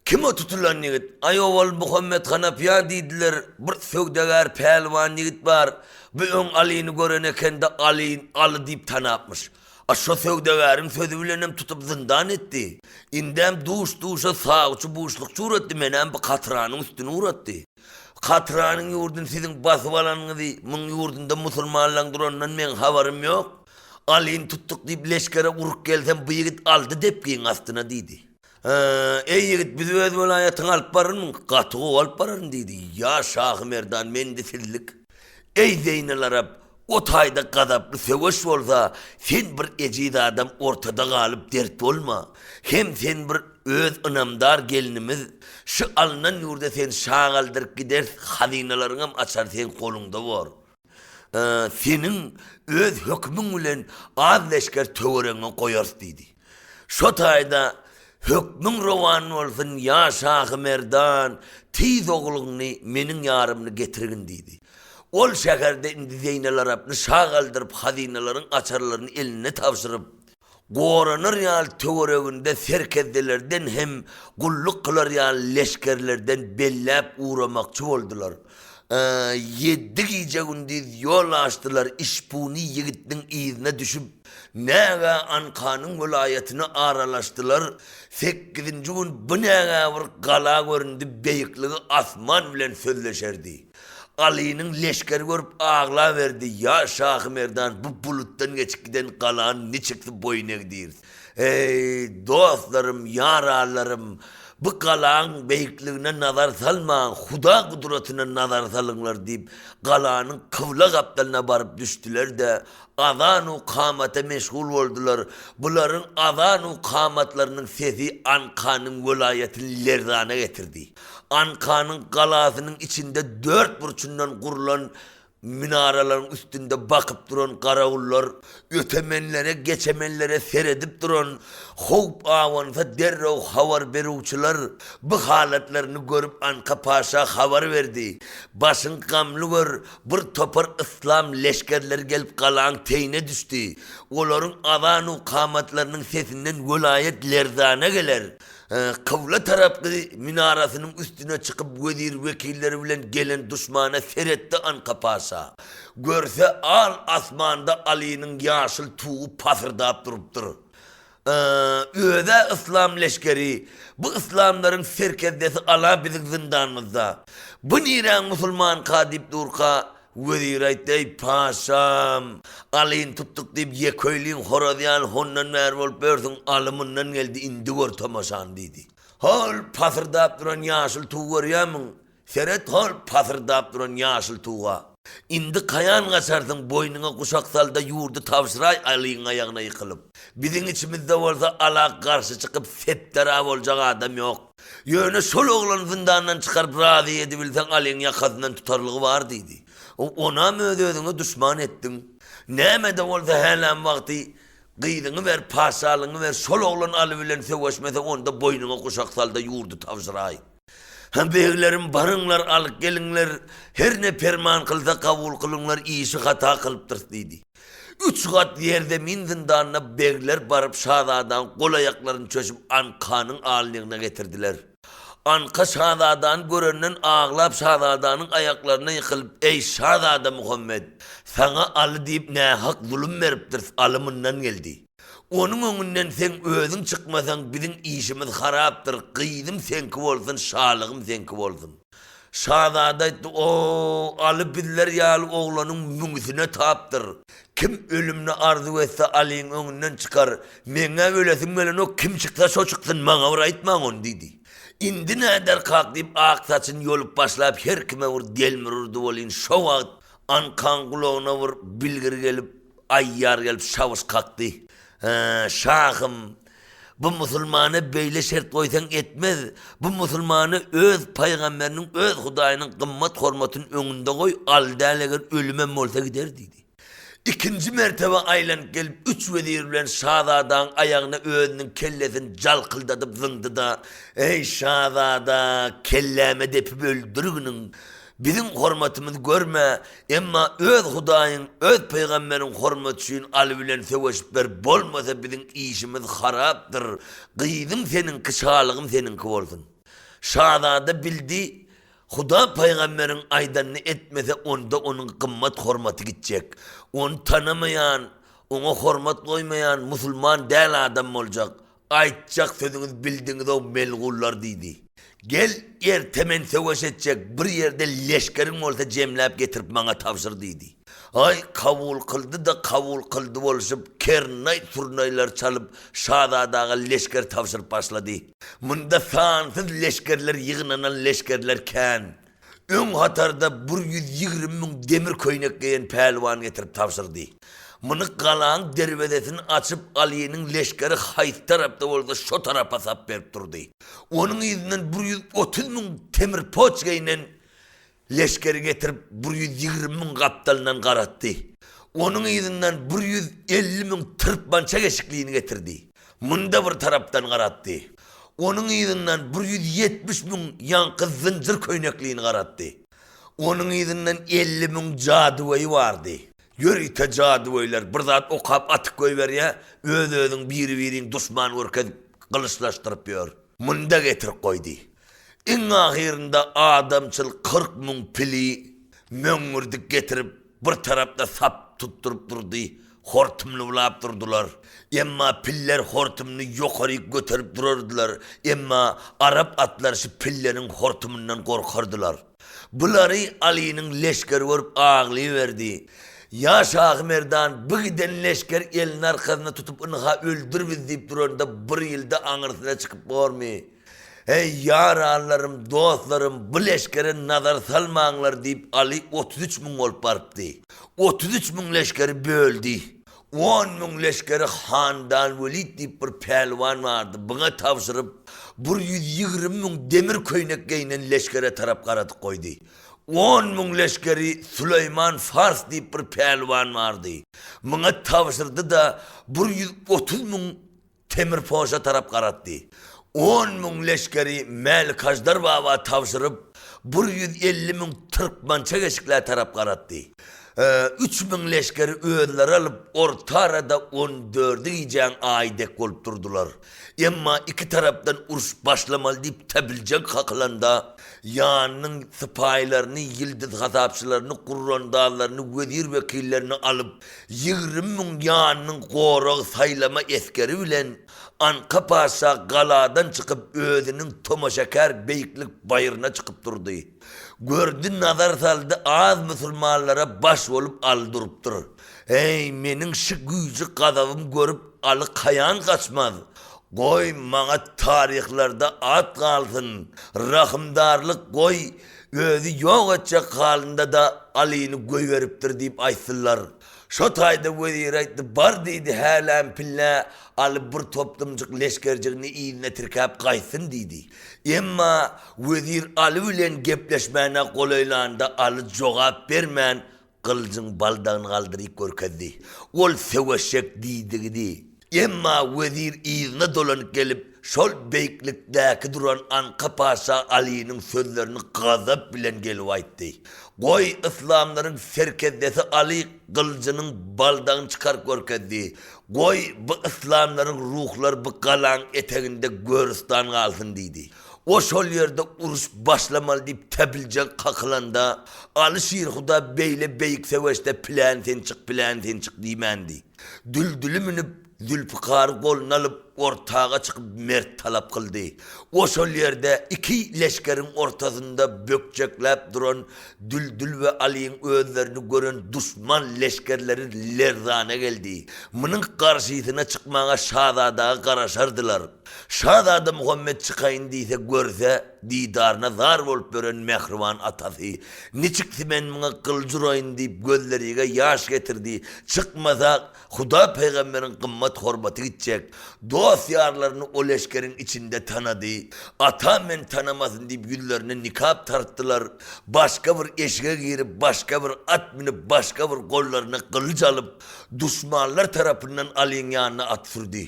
Kim o tutulan yigit? Ayovol Muhammed Hanafiya deydiler. Bir sögdegar pelvan yigit var. Bir ön Ali'ni görene kendi Ali'nin alı deyip tanapmış. Aşo sögdegarın sözü bilenem tutup zindan etti. İndem duşa sağ uçu boşlukçu uğrattı. Menem bir katranın üstüne uğrattı. Katranın yurdun sizin basıp alanınızı, mın yurdunda musulmanlan durandan men havarım yok. Ali'ni tuttuk deyip leşkere uruk gelsem bu yigit aldı depkiyin astına deydi. Ey yigit bizi öz velayetini alıp barın mı? Katığı alıp barın deydi. Ya Şahmerdan mendesizlik. Ey Zeynel Arap, o tayda gazaplı söveş olsa sen bir ecid adam ortada kalıp dert olma. Hem sen bir öz ınamdar gelinimiz şu alınan yurda sen şağaldırıp gider hazinelerini açar sen kolunda var. Senin öz hükmün ile az leşker töwerene koyars deydi. Şu tayda hükmün rovan olsun ya Şahmerdan tiz oğlunu menin yarımını getirgin deydi. Ol şehirde indi Zeynel Arap'ını şağaldırıp hazinelerin açarlarını eline tavşırıp Goranır yal töwereginde serkezdelerden hem gulluk kılar yal leşkerlerden bellep uğramakçı oldular. 7 gece gündüz yol açtılar işbuni yigitinin izine düşüp nege Anka'nın velayetini aralaştılar. 8. gün bu nege bir gala göründü beyikliği asman bilen sözleşerdi. Ali'nin leşkeri görüp ağla verdi. Ya Şahmerdan bu buluttan geçip giden galan ne çıktı boyuna gidiyoruz. Ey dostlarım, yaralarım, bu galan beyikliğine nazar salma, Huda kudretine nazar salınlar deyip galanın kıvla kaptalına barıp düştüler de azan-u kamete meşgul oldular. Bunların azan-u kamatlarının sesi Anka'nın velayetini lerzana getirdi. Anka'nın galasının içinde 4 burçundan kurulan minarelerin üstünde bakıp duran karavullar, ötemenlere geçemenlere seyredip duran hop avansa derrev havar beruvçular bu haletlerini görüp Anka Paşa havar verdi. Başın kamlı gör bir topar İslam leşkerleri gelip kalan teyine düştü. Onların azan-u kamatlarının sesinden velayet lerzana gelir. Kıvla taraflı minarasının üstüne çıkıp vezir vekilleri bilen gelen düşmana seyretti Anka Paşa. Görse al asmanda Ali'nin yaşıl tuğu pasırdap duruptur. Öde İslam leşkeri, bu İslamların serkezdesi ala bizim zindanımızda. Bu niren Müslüman kadip durka, vezir aytay paşam, Ali'ni tuttuk deyip yeköylüğün horadyan honnan mer olup börsün alımından geldi indi gör tamaşan dedi. Hol pasırdap duran yaşıl tuğ görüyamın, seret hol pasırdap duran yaşıl tuğ'a. İndi kayan kaçarsın boynuna kuşak salda yurdu tavşıray Ali'nin ayağına yıkılıp. Bizim içimizde olsa ala karşı çıkıp septera olacak adam yok. Yöne şol oğlan zindandan çıkarıp razı edebilsen Ali'nin yakasından tutarlığı var dedi. Ona mı ödüğünü düşman ettin? Neme de olsa helen vakti kıydını ver, paşalığını ver, şol oğlan alıbilen sevişmese onda boynuna kuşak salda yurdu tavşıray. Beylerim barınlar alıp gelinler, her ne perman kılsa kabul kılınlar, işi hata kılıptır dedi. 3 kat yerde min zindanına beyler barıp şazadan kol ayaklarını çöşüp Anka'nın ağırlığına getirdiler. Anka şazadan görünen ağlap şazadanın ayaklarına yıkılıp ey şazada Muhammed sana alı deyip ne hak zulüm veriptir alımından geldi. Onun önünden sen özün çıkmasan bizim işimiz haraptır. Kıydım senki olsun, şalığım senki olsun. Şazada etti, o alı biller yağlı oğlanın müngsüne taptır. Kim ölümünü arzu etse Ali'nin önünden çıkar. Mene ölesin melen o kim çıksa şo çıksın bana vuraytman on dedi. İndi ne eder kalk deyip ağ saçın yolup başlayıp her kime vur delmir urdu olin şo vaat Ankan kulağına vur, bilgir gelip, ayyar gelip şavuz kalktı. Şahım, bu musulmanı beyle şert koysan etmez. Bu musulmanı öz peygamberinin, öz Hudayının kımmat hormatının önünde koy, aldaleger ölüme olsa gider dedi. İkinci mertebe aylan gelip üç vezirlen şahzadan ayağına öğünün kellesini calkıldatıp zındı da ey şahzada kelleme depip öldürgünün bizim hormatımız görme emma öz Hudayın öz peygamberin hormatı için alıbilen seveşipler bolmasa bizim işimiz haraptır kıydım senin kışalığım senin olsun. Şahzada bildi Huda peygamberin aydanını etmese onda onun kımmat hormatı gidecek. Onu tanımayan, ona hormat koymayan musulman değil adam olacak. Aytacak sözünüz bildiğiniz o melgullar dedi. Gel yer temen seveş edecek bir yerde leşkerin olsa cemlep getirip bana tavsır dedi. Ay kavul kıldı da kavul kıldı oluşup kernay turnaylar çalıp şahzadağa leşker tavsırıp başladı. Munda sansız leşkerler yığınanan leşkerlerken ön hatarda 120 bin demir koynak giyen pehlivan getirip tavsırdı. Mını kalan dervedesini açıp Aliye'nin leşkeri hayt tarafta oldu şu tarafa sap verip durdu. Onun yüzünden 130 bin temir poç giyinen leşkeri getirip 120 bin kaptalından karattı. Onun yüzünden 150 bin tırpança eşikliğini getirdi. Mında bir taraftan karattı. Onun yüzünden 170 bin yankı zincir köynekliğini karattı. Onun yüzünden 50 bin caduvayı vardı. Yörüte caduvaylar bir zat okap atık koyver ya, özün birin düşman vurken kılıçlaştırıp yor. Mında getirip koydu. En ahirinde adamçıl 40 bin pili möngürdük getirip bir tarafta sap tutturup durdu. Hortumlu ulap durdular. Emma piller hortumunu yukarı götürüp dururdular. Emma Arap atlar şu pillerin hortumundan korkardılar. Bunları Ali'nin leşkeri vurup ağlayıverdi. Ya Şah Merdan bu giden leşker elin arkasına tutup ınha öldür biz deyip dururda bir yılda anırsına çıkıp bormi. Hey yaralarım, dostlarım bu leşkere nazar salmağınlar deyip Ali 33 bin olup barıptı. 33 bin leşkeri böldü. 10 bin leşkeri Handan Velid deyip bir pehlivan vardı. Buna tavsırıp 120 bin demir köynek giyinen leşkere taraf karatık koydu. 10 bin leşkeri Süleyman Fars deyip bir pehlivan vardı. Buna tavsırdı da 130 bin temir poşa taraf karattı. 10 bin leşkeri Melkajdar Baba tavsırıp 150 bin Türkmança eşikler taraf karattı. 3 bin leşkeri öğüler alıp orta arada 14'ü yiyeceğin aidek olup durdular. Ama iki taraftan uruş başlamalı deyip tebilcek kakılanda yanının sıpahilerini, yıldız hasapçılarını, kurran dağlarını, vezir vekillerini alıp 20 bin yanının korağı saylama eskeri bilen Anka Paşa galadan çıkıp özünün Tomaşeker beyiklik bayırına çıkıp durdu. Gördü nazar saldı az musulmanlara baş olup aldırıp durur. Hey menin şu gücü kadavım görüp alı kayan kaçmaz. Koy bana tarihlerde at kalsın. Rahimdarlık koy. Özü yok edecek halinde da Ali'ni koy veriptir deyip aysınlar. Şu tayda vezir aytdı bar deydi halen pille alıp bir toplumcuk leşkerciğini iyine tirkap kaysın deydi. Emma vezir Ali bilen gepleşmene kolaylandı alı cevap vermen kılıcın baldağını kaldırıp görkezdi. Ol seveşek deydi. Emma vezir izne dolanıp gelip şol beyiklikteki duran Anka Paşa Ali'nin sözlerini gazap bilen gelip ayttı. Koy İslamların serkeddesi Ali kılıcının baldağını çıkar görkezdi. Koy bu İslamların ruhları bu kalan eteğinde görüstan kalsın dedi. O şol yerde uruş başlamalı deyip tebilcek kakılanda Ali Şirhuda beyle beyik seveşte planten çık planten çık deymendi. Düldülü minip Zülfikar'ı kolunu alıp ortağa çıkıp mert talap kıldı. Oşol yerde iki leşkerin ortasında bökçeklep duran Düldül ve Ali'nin özlerini gören düşman leşkerleri lerzane geldi. Mının karşısına çıkmaya Şahzadaga karaşardılar. Şahzada Muhammed çıkayın deyse görse didarına zar bolup gören mehriban atası. Niçikti ben bana kılcırayın deyip gözleriyle yaş getirdi. Çıkmasa Huda peygamberin kımmat hormatı gidecek. Dost yarlarını o leşkerin içinde tanıdı. Ata men tanımasın deyip yüzlerine nikap tarttılar. Başka bir eşeğe girip başka bir at minip başka bir kollarına kılıç alıp düşmanlar tarafından Ali'nin yanına at sürdü.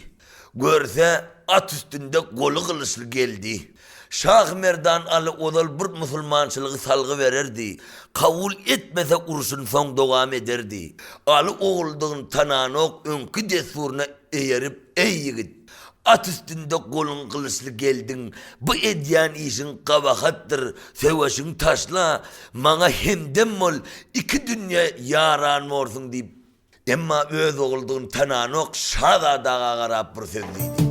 Görse at üstünde kolu kılıçlı geldi. Şah Merdan Ali odal bir musulmançılığı salgı verirdi. Kabul etmese uruşun son devam ederdi. Ali oğulduğun tananok önkü desuruna eğerip ey yigit. At üstünde kolun kılıçlı geldin. Bu edyan işin kabahattır. Sevaşın taşla. Mana hemdem ol. İki dünya yaran olsun deyip. Emma öz oğulduğun tananok Şahzadaga karap bir sözlüydü.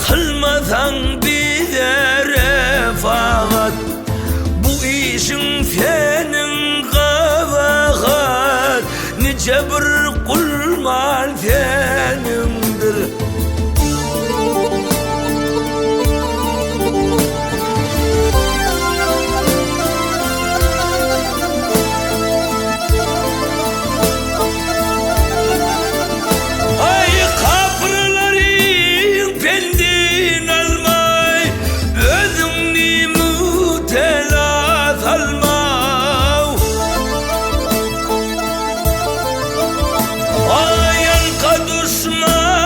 Kılmasan bize refakat, bu işin senin kabahat, nice bir kulmal senindir. Düşman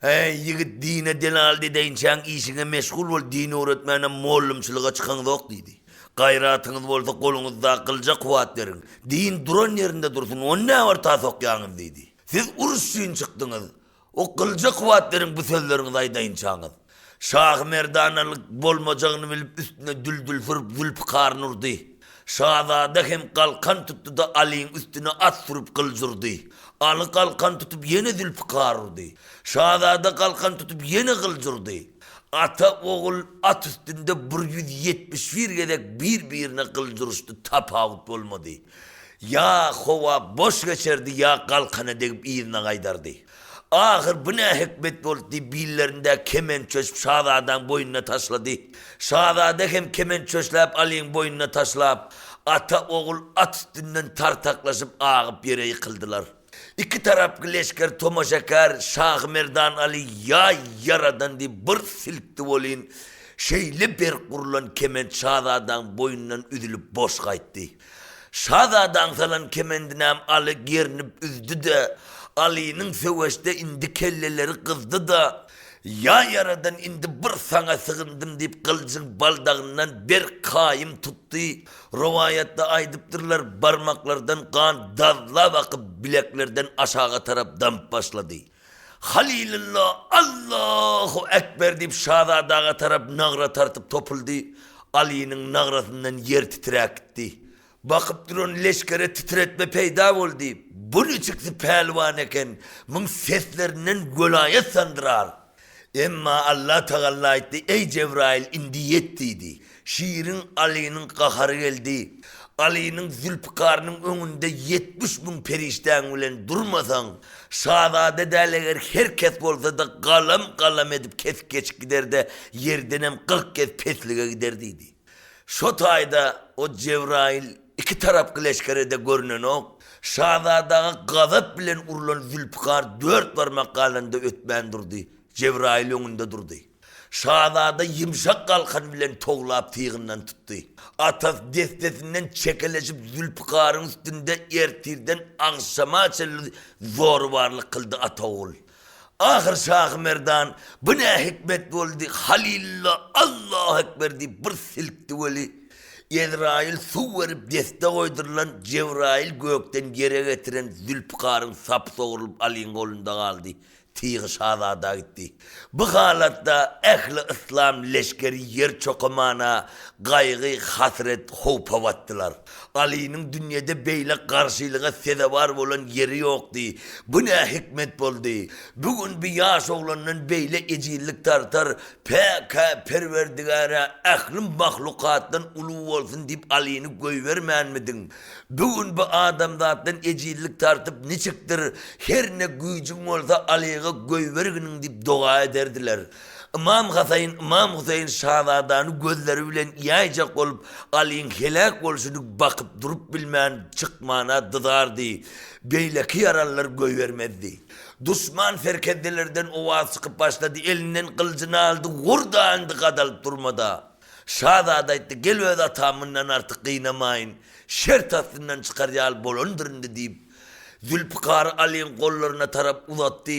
Hey yigit dine denaldi deyinçen işine meşgul ol, dini öğretmene mollumçılığa çıkan yok dedi. Gayratınız olsa kolunuzda kılca kuvat verin. Din duran yerinde dursun, o ne var ta sokyanız dedi. Siz uruşçuyun çıktınız. O kılca kuvat verin bu sözleriniz aydayınçanız. Şah merdanalık bolmacağını bilip üstüne düldül fırıp Zülfikar urdu. Şahzade hem kalkan tuttu da Ali'nin üstüne at sürüp kılcırdı. Ali kalkan tutup yeni Zülfikar urdu. Şahzade kalkan tutup yeni kılcırdı. Ata oğul at üstünde 171 gedek birbirine kılcırıştı, tapavut olmadı. Ya hova boş geçerdi ya kalkanı deyip iğrine kaydardı. Ahır bu ne hikmet oldu, billerinde kemen çöşüp Şahzade'nin boynuna taşladı. Şahzade hem kemen çöşleyip Ali'nin boynuna taşlayıp ata oğul at üstünden tartaklaşıp ağıp yere yıkıldılar. İki taraflı leşker tomaşakar Şah Merdan Ali ya yaradan di bir silkti olin. Şeyle bir kurulan kemen Şahzade'nin boynundan üdülüp boş kayttı. Şahzade'nin salan kemendinem Ali gerinip üzdü de Ali'nin seveşte indi kelleleri kızdı da ya yaradan indi bir sana sığındım deyip kılıcın baldağından bir kayım tuttu. Rivayette aydıptırlar parmaklardan kan dazla bakıp bileklerden aşağı taraf damp başladı. Halilullah Allahu Ekber deyip Şahzade'ye taraf nağra tartıp topuldu. Ali'nin nağrasından yer titrek gitti. Bakıp duran leşkere titretme peyda oldu. Bunu çıktı pelvan eken, mın seslerinden gölayet sandırar. Emma Allah Teala etti, ey Cebrail indi yettiydi. Şiirin Ali'nin kaharı geldi. Ali'nin Zülfikar'ın önünde 70 bin perişten ulen durmasan, Şahzade derler herkes olsa da kalam edip kes geç gider de yerden hem 40 kez peslige giderdiydi. Şu tayda o Cebrail iki taraflı leşkerede görünen o, Şahzade'ye gazap bilen urulan Zülfikar 4 parmak kalanda ötmen durdu. Cebrail önünde durdu. Şahzade yımşak kalkan bilen toğlap tığından tuttu. Atas destesinden çekeleşip Zülfikar'ın üstünde ertirden akşama çelli zor varlık kıldı ata oğul. Ahir Şah Merdan bu ne hikmet oldu. Halilullah Allahu Ekber deyip bir silkti veli. Ezrail su verip deste koydurulan Cebrail gökten yere getiren Zülfikar'ın sapı soğurulup Ali'nin kolunda kaldı. Tığ Şahzade gitti. Bu halatta ehli İslam leşkeri yer çokumana gaygı, hasret, hopa battılar. Ali'nin dünyada beyle karşılığa sedevar olan yeri yoktu. Bu ne hikmet oldu. Bugün bir yaş oğlanın beyle ecillik tartar. Peka perverdigara ehlim mahlukattan ulu olsun deyip Ali'ni koyvermeyen midin? Bugün bu adam zaten ecillik tartıp ne çıktır? Her ne gücün olsa Ali'ye koyverginin deyip dua ederdiler. İmam Hüseyin Şahzade'nin gözleri bilen yayacak olup Ali'nin helak oluşunu bakıp durup bilmeyen çıkmana dıdardı. Beyleki yaralılar göğvermezdi. Düşman ferkedelerden ova sıkıp başladı. Elinden kılıcını aldı. Vurda andı kadalıp durmadı. Şahzade etti. Gel öyle atamından artık kıynamayın. Şert aslından çıkar yal bolondurun deyip Zülfikar Ali'nin kollarına taraf uzattı.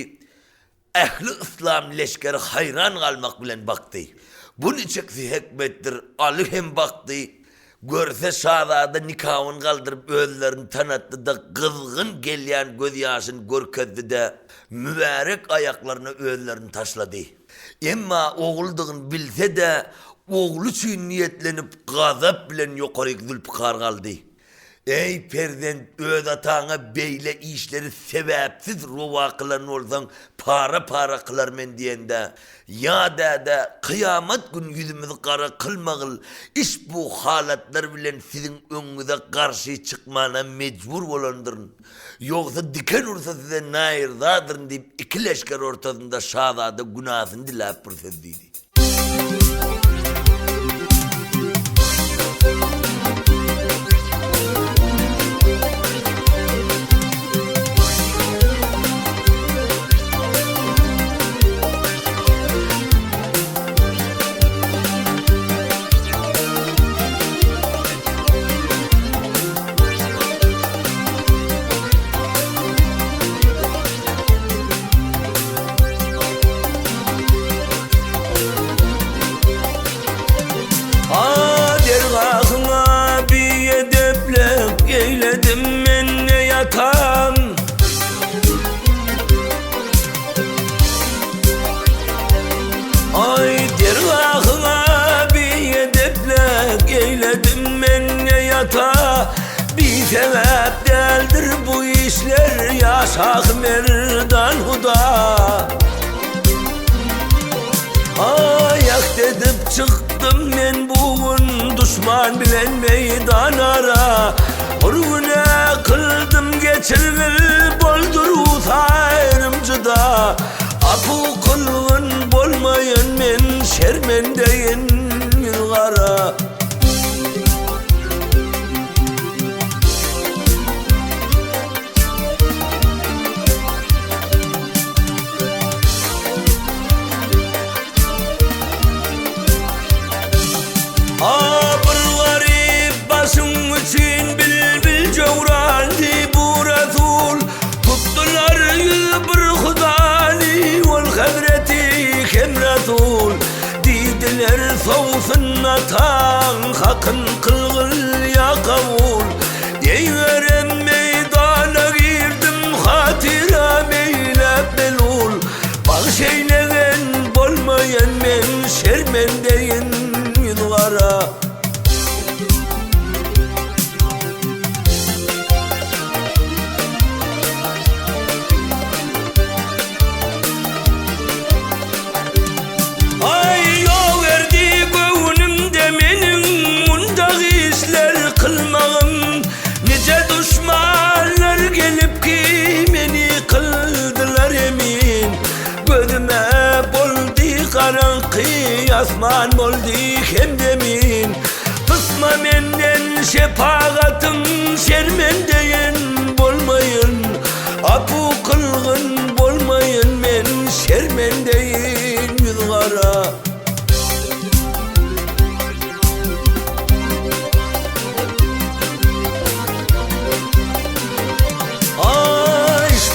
Ehli İslam leşkeri hayran kalmak bilen baktı. Bunu çıktı hikmettir. Ali hem baktı. Görse Şahzade nikahını kaldırıp özlerini tanıttı da kızgın gelen göz yaşını görkezdi de mübarek ayaklarına özlerini taşladı. Emma oğulduğunu bilse de oğlu için niyetlenip gazap bilen yukarı Zülfikar kaldı. Ey perzent öz atağına beyle işleri sebepsiz ruva kılan olsan para kılar men diyende ya da kıyamet gün yüzümüzü kara kılmağıl iş bu halatlar bilen sizin önünüze karşı çıkmana mecbur olandırın. Yoksa diken olsa size nairdadır deyip iki leşker ortasında Şahzade günahsını dilap bir sözdeydi. yaşak merdan huda. Ayak dedip çıktım men bugün düşman bilen meydan ara. Urgune kıldım geçirgil boldur utayrımcıda. Apu kılgın bolmayın men şermendeyin yılgara. Bir garip başım için bilbil cevranti bu Resul. Tuttular bir hudani ol habreti kem Resul. Didiler soğusun atan hakın kılgıl ya kavul. Deyverem meydana girdim hatira meylep belul. Bağış eyleyen bolmayan men şermendeyin yıllara. Ay yol verdi gönlümde menin mundaq işler kılmağım. Nice düşmanlar gelip ki beni kıldılar emin. Gözüme boldi karanqı asman boldi hem demin. Kısma menden şefaatım şermendeyin bolmayın. Apu kılgın bolmayın men şermendeyin yılgara.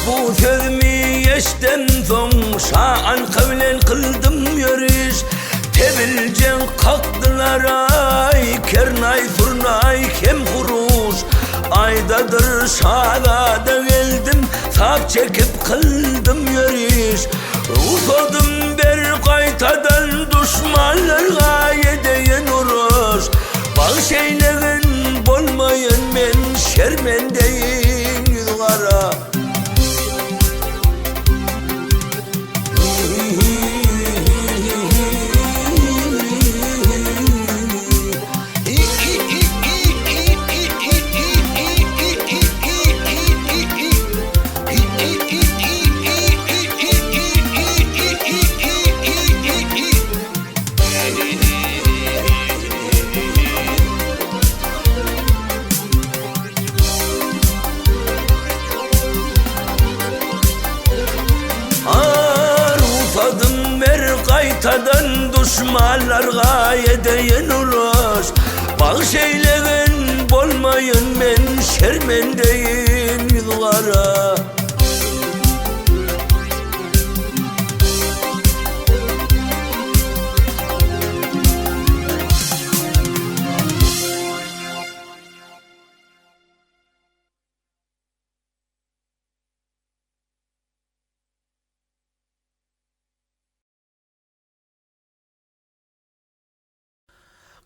Bu sözümü eşten son şaan kavlen kıldım yürüyüş. Tebilcen kalktılar ay kernay surnay kem kuruş. Aydadır şahada geldim sap çekip kıldım yürüyüş. Usadım ber kaytadan düşmanlar yedeyen uruş. Bağış eyleyin bolmayın men şermendeyin yılgara. Kaytadan düşmanlar yedeyen uruş. Bağış eyleyin bolmayın men şermendeyin yılgara.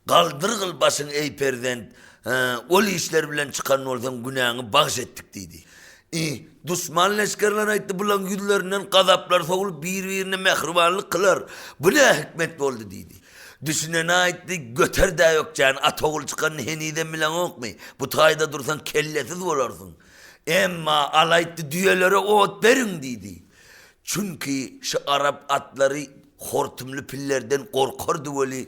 Kaldır kıl başın ey perdent. Ol işler bilen çıkan olsan günahını bağış ettik dedi. Düşman leşkerler aytti bulan güllerinden gazaplar soğulup birbirine mehribanlık kılar. Bu ne hikmet oldu dedi. Düşünene aytti göter de yok can at oğul çıkan heniden bilen yok mu? Bu tayda dursan kellesiz olarsın. Emma alaytti düğelere ot verin dedi. Çünkü şu Arap atları hortumlu pillerden korkardı böyle.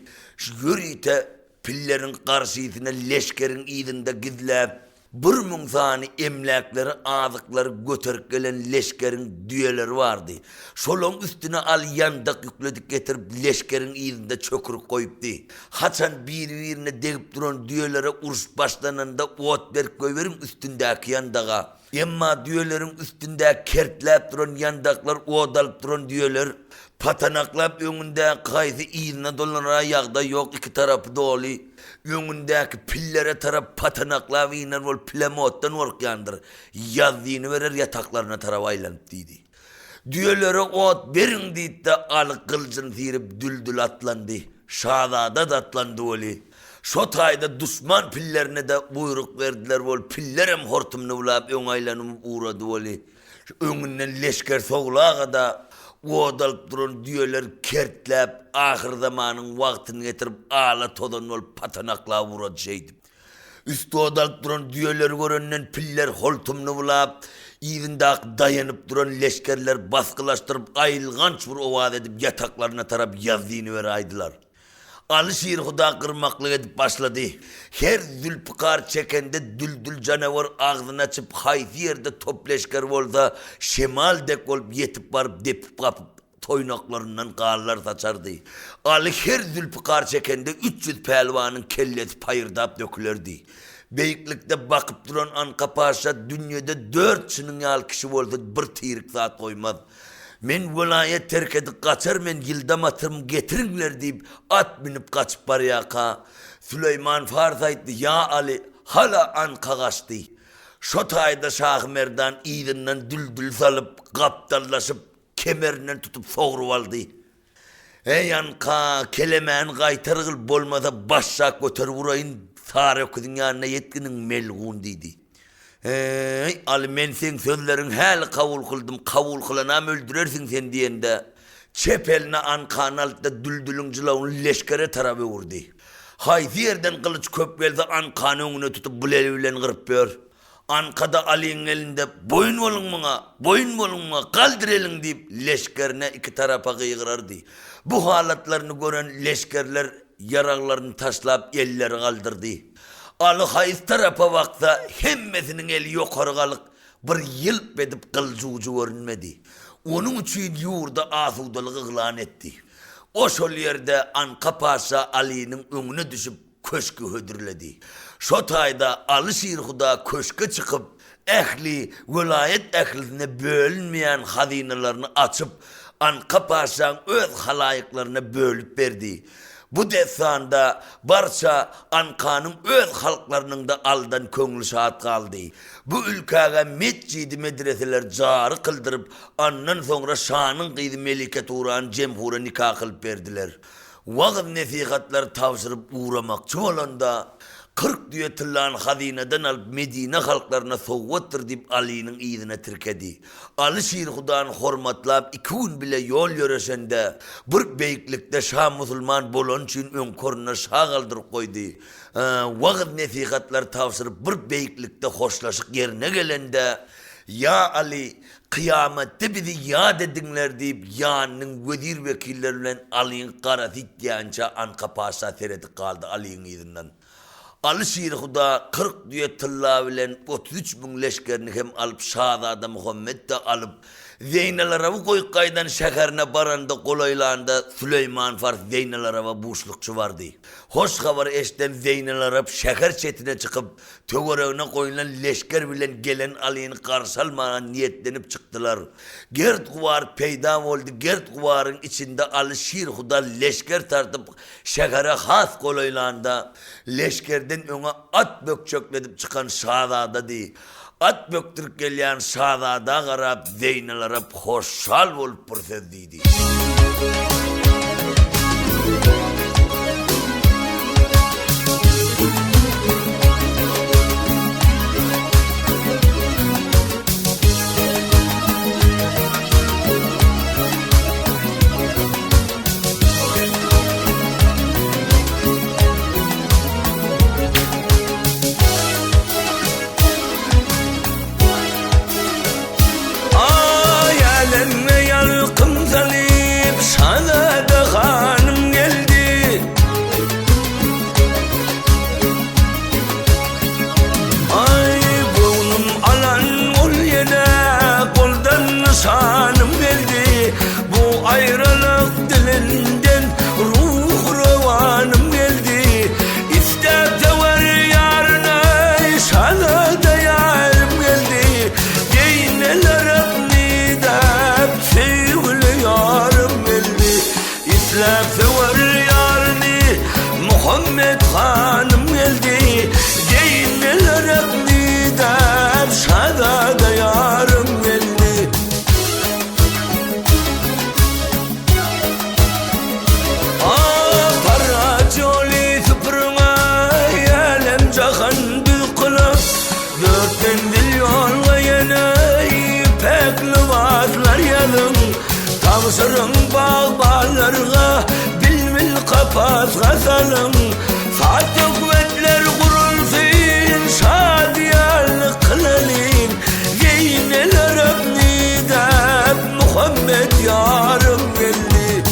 Yürüyte pillerin karşısına leşkerin idinde gizlep. Bir münzani emlakları ağızlıkları götürüp gelen leşkerin düğeleri vardı. Şolun üstüne al yandak yükledik getirip leşkerin idinde çökürük koyuptu. Haçan birbirine deyip duran düğelere uruş başlananda ot verip koyverin üstündeki yandağa. Emma düğelerin üstünde kertlep duran yandaklar odalıp duran düğeler patanaklap önünde kaydı iğne dolanara yağda yok iki tarafı dolu. Önündeki pillere taraf patanaklap iğne ol plemottan orkandır. Yazdığını verer yataklarına taraf aylanıp dedi. Düğelere ot verin deyip de alık kılıcını sıyırıp düldül atlandı. Şahzada da atlandı oli. Şo tayda düşman pillerine de buyruk verdiler bol. Pillerem hortumunu ulap öňaýlanyp uğradı boli. Öňünden leşker soğulağa da odalıp duran düyeler kertlep ahir zamanyň wagtyny getirip ala todan ol patanakla vurajaýdy. Üstü odalıp duran düyeleri görenden piller hortumunu ulap ýyzyndak dayanıp duran leşkerler baskılaştırıp aýylganç bir owaz edip yataklarına tarap ýazdyny beraýdylar. Alışyr Huda kırmaklık edip başladı. Her zülpikar çekende düldül canavar ağzını açıp hayfi yerde topleşker bolsa şemal dek olup yetip barıp depip kapıp toynaklarından qarlar saçardı. Ali her zülpikar çekende 300 pelvanın kellesi payırdap dökülürdü. Beyiklikte bakıp duran Anka Paşa dünyada 4 çınınyal kişi bolsa bir tirik zat koymaz. Men vilayet terk edip kaçar men yıldam atırım getirinler deyip at binip kaçıp barıyaka. Süleyman Farz aytdı ya Ali hala Anka kaçtı. Şo tayda Şah Merdan iğdinden düldül salıp kaptallaşıp kemerinden tutup soğurup aldı. Ey Anka kelemen gaytargıl bolmasa başşak götür vurayın sare kızın yanına yetkinin melgun dedi. Ali men sen sözlerin hal kabul kıldım, kabul kılanam öldürersin sen diyende çepeline Anka'nın altında düldülün cılavun leşkere tarafı vurdu. Haydi yerden kılıç köpgelse Anka'nın önüne tutup buleliyle kırıp bör. Anka'da Ali'nin elinde boyun olun bana, kaldır elin deyip leşkerine iki tarafa kıygırardı. Bu halatlarını gören leşkerler yaraqlarını taşlap elleri kaldırdı. Ali hayız tarafa baksa hemmesinin eli yukarıgalık bir yılp edip kılcıucu görünmedi. Onun için yurda asudalığı ilan etti. O şol yerde Anka Paşa Ali'nin önüne düşüp köşkü hödürledi. Şo tayda Alışyr Huda köşke çıkıp ehli, vilayet ehline bölünmeyen hazinelerini açıp Anka Paşa'nın öz halayıklarına bölüp verdi. Bu desanda barça Anka'nın öz halklarının da aldan köngülü şahat kaldı. Bu ülkeye mescidi medreseler cari kıldırıp ondan sonra şanın kıydı meliket uğran cemhura nikah kılıp verdiler. Vağız nesihatlar tavsırıp uğramakçı olanda 40 düye tıllan hazineden alıp Medine halklarına soğuttır deyip Ali'nin iyidine tirkedi. Alışyr Huda'nı hormatlap 2 gün bile yol yöresende bir beyiklikte Şah Musulman bolon için ön koruna Şah kaldırıp koydu. Vağız nesihatlar tavsırıp bir beyiklikte hoşlaşık yerine gelende ya Ali kıyamette bizi yad edinler deyip yanının vezir vekillerle Ali'nin karası iddiyanca Anka Paşa sereti kaldı Ali'nin izinden. Alışyr Huda 40 düye tılla bilen 33 bin leşkerini hem alıp Şahzada Muhammed de alıp Zeynel Arabı Koyukay'dan şehrine baranda kolaylarında Süleyman Farz Zeynel Arabı buşlukçu vardı. Hoş haber eşten Zeynel Arab şeher çetine çıkıp tögörevine koyulan leşker bilen gelen Ali'ni karşı almaya niyetlenip çıktılar. Gert kuvar peyda oldu. Gert kuvarın içinde Alışyr Huda leşker tartıp şehere has kolaylarında leşkerden öne at bökçökledip çıkan Şahzada değil. At böktürk gelen Şahzada qarap Zeynel Arab hoşal olup bir söz deydi. Şahzada hanım geldi. Ay boynum alan ol yine koldan nişanım geldi. Bu ayrılık dilinden ruh revanım geldi. İstep de var yarına Şahzada yarım geldi. Zeynel nidap sevgili yarım geldi. İslam'da var yarını Muhammed hanım geldi. Zeynel Arab nidap Şahzada yarım geldi. Para çoli süpürüne Tavşırın bağlarına bilmil kapat gazalım. Fatih kuvvetler kurulsun, şadiyalık kılalım. Geyneler öpnidep Muhammed yarım geldi.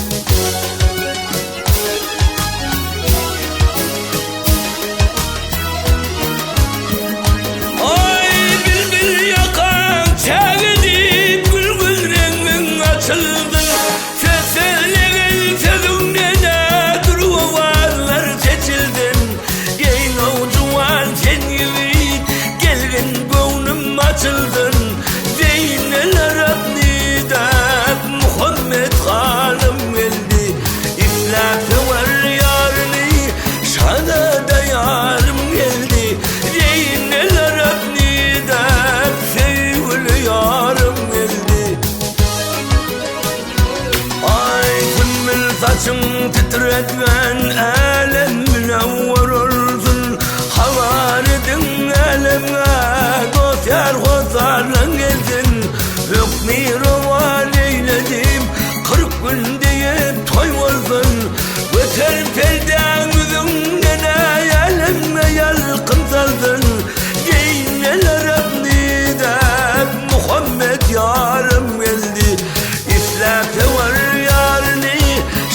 Ay bilbil yakan çağıdı, gül gül rengin açıldı. Seslerin sözünde de duruvarlar seçildin. Geyin oğucuvan sen gibi gelgin gönlüm açıldın. Zeyneler abnidep Muhammed hanım geldi. İflakı var yarını şana da yarım geldi. Zeyneler abnidep sevgili yarım geldi. Ay zımmil saçım titretmen elem münevver olsun. Havaridin eleme dosyer hozarlan gelsin. Hükmü rovan eyledim 40 gün diye toy olsun. Öter pelden yüzünden eleme yalkın saldın. Geyneler abnidep Muhammed yarım geldi. İflakı var yarını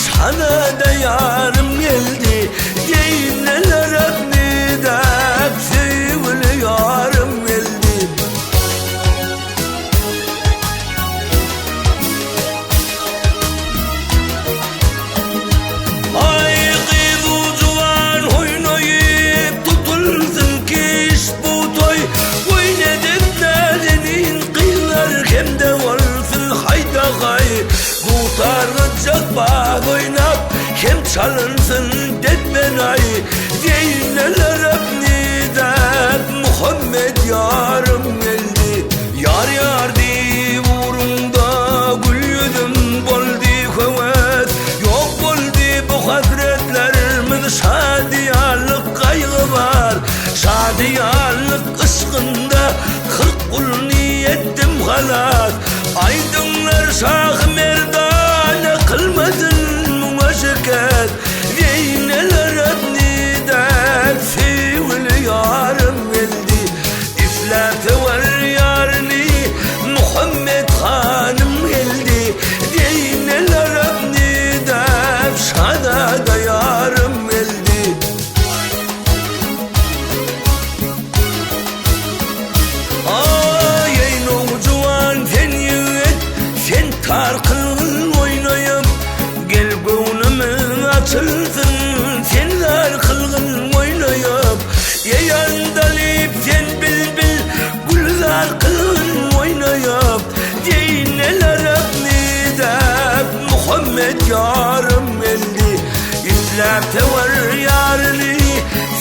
şana da yarım geldi. Geyneler abnidep sevgili yarım geldi. Ay kıyıcıvan oynayıp tutulsun ki iş bu toy. Oynadık nazenin kıyılar hem de olsun hayda gay. Kurtaracak bağ oynap hem çalınsın detmen ay. Zeyneler abnidep Muhammed yarım geldi. Yar yar di vurunda gül yüzüm boldi kuvvet. Yok boldi bu hasretlerimiz şadiyalık kaygı var. Şadiyalık ışkında 40 kul niyettim halas. Aydınlar şah merdane kılmadın mümeşeket. Zeyneler abnidep sevgili yarım geldi. İflakı var yarını Muhammed hanım geldi. Zeyneler abnidep şada da yarım geldi. Ay ey noğucuvan sen yiğit, sen tarkın oynayıp gel gönlümün açılsın. Sen tarkın oynayıp yayandalip sen bilbil güllar kılın oynayıp. Zeyneler abnidep Muhammed yarım geldi. İflakı var yarını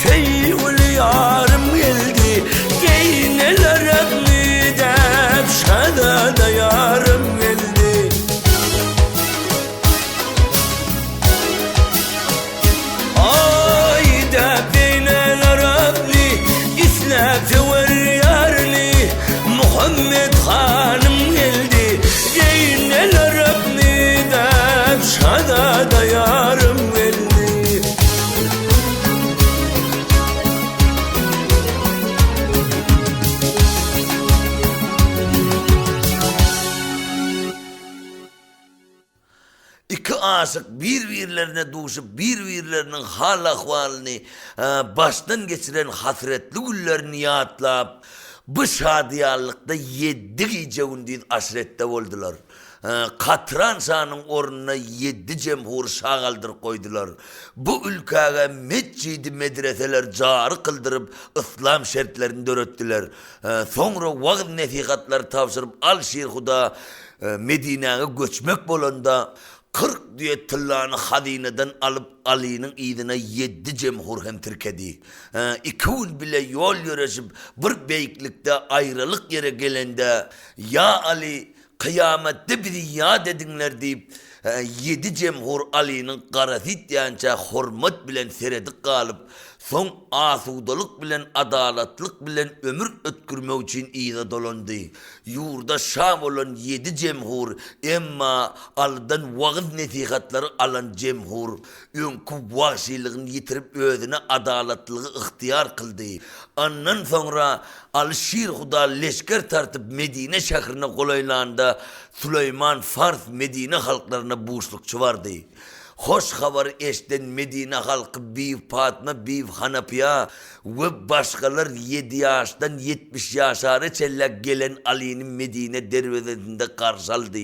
sevgili yarım geldi. Zeyneler abnidep şada da yarım geldi. Ay da zeyneler abni İflakı var yarını Muhammed hanım geldi. Zeyneler abnidep şada da yarım geldi. İki aşık birbirlerine duşup birbirlerinin hal ahvalini baştan geçiren hasretli günlerini yadlap bu şadiyalıkta 7 gecevun değil aşirette oldular. Katran şanın ornuna 7 cemhur şağaldır koydular. Bu ülkeye meccidi medreseler cari kıldırıp İslam şertlerini dörettiler. Sonra vaaz nefihatları tavsırıp al şirhuda Medine'ye göçmek bolanda 40 diye tıllarını Hadine'den alıp Ali'nin idine 7 cemhur hem tirkedi. 2 gün bile yol yürüsüp bir beylikte ayrılık yere gelende ya Ali kıyamette biri ya dedinler deyip 7 cemhur Ali'nin karazit yanca hürmet bilen seredik kalıp Son asudalyk bilen adalatlyk bilen ömür ötkürmek üçin ýyza dolandy. Ýurda şam bolan 7 jemhur, emma aldan wagyz nesihatlary alan jemhur öňkü wagşylygyny ýitirip özüne adalatlygy ıhtiýar kıldy. Andan sonra Alşir Huda leşker tartıp Medine şäherine golaýlanda Süleyman Fars Medine halklaryna buşlukçy vardy. Hoş habar eşden Medine halkı Biv Fatma, Biv Hanapiya ve başkalar 7 yaştan 70 yaşarı çellek gelen Ali'nin Medine dervezesinde karşıladı.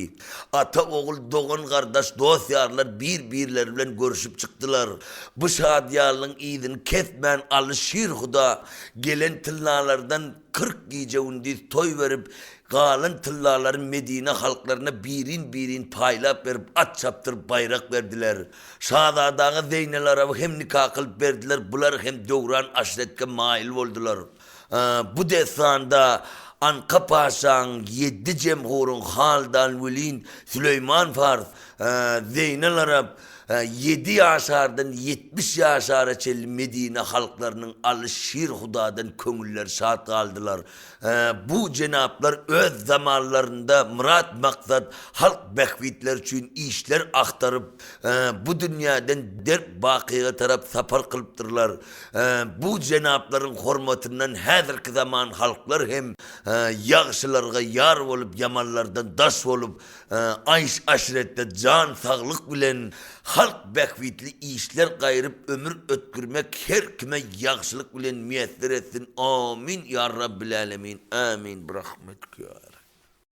Ata oğul doğun kardeş dosyarlar birbirleri bilen görüşüp çıktılar. Bu şadiyalın idini kesmen Alşir Huda gelen tıllalardan 40 gece undiz toy verip galan tıllaların Medine halklarına birin paylap verip at çaptırıp bayrak verdiler. Şahzadağı Zeynel'e hem nikah kılıp verdiler. Bular hem dövran aşiretke mail oldular. Bu desanda Anka Paşa'nın 7 cemhurun haldan velin Süleyman Fars, Zeynel Arap 7 yaşardan 70 yaşara çelli Medine halklarının Alşir Huda'dan köngüller şad kaldılar. Bu cenaplar öz zamanlarında murat maksat halk bekvitler için işler aktarıp bu dünyadan derp bakiye taraf sapar kılıptırlar. Bu cenapların hormatından hazırki zaman halklar hem yağışlarga yar olup yamanlardan daş olup ayş aşirette can sağlık bilen halk bekvitli işler gayrıp ömür ötkürmek her kime yaxşılık bilen müyesser etsin. Amin ya Rabbil alemin. Amin. Brahmetik ya.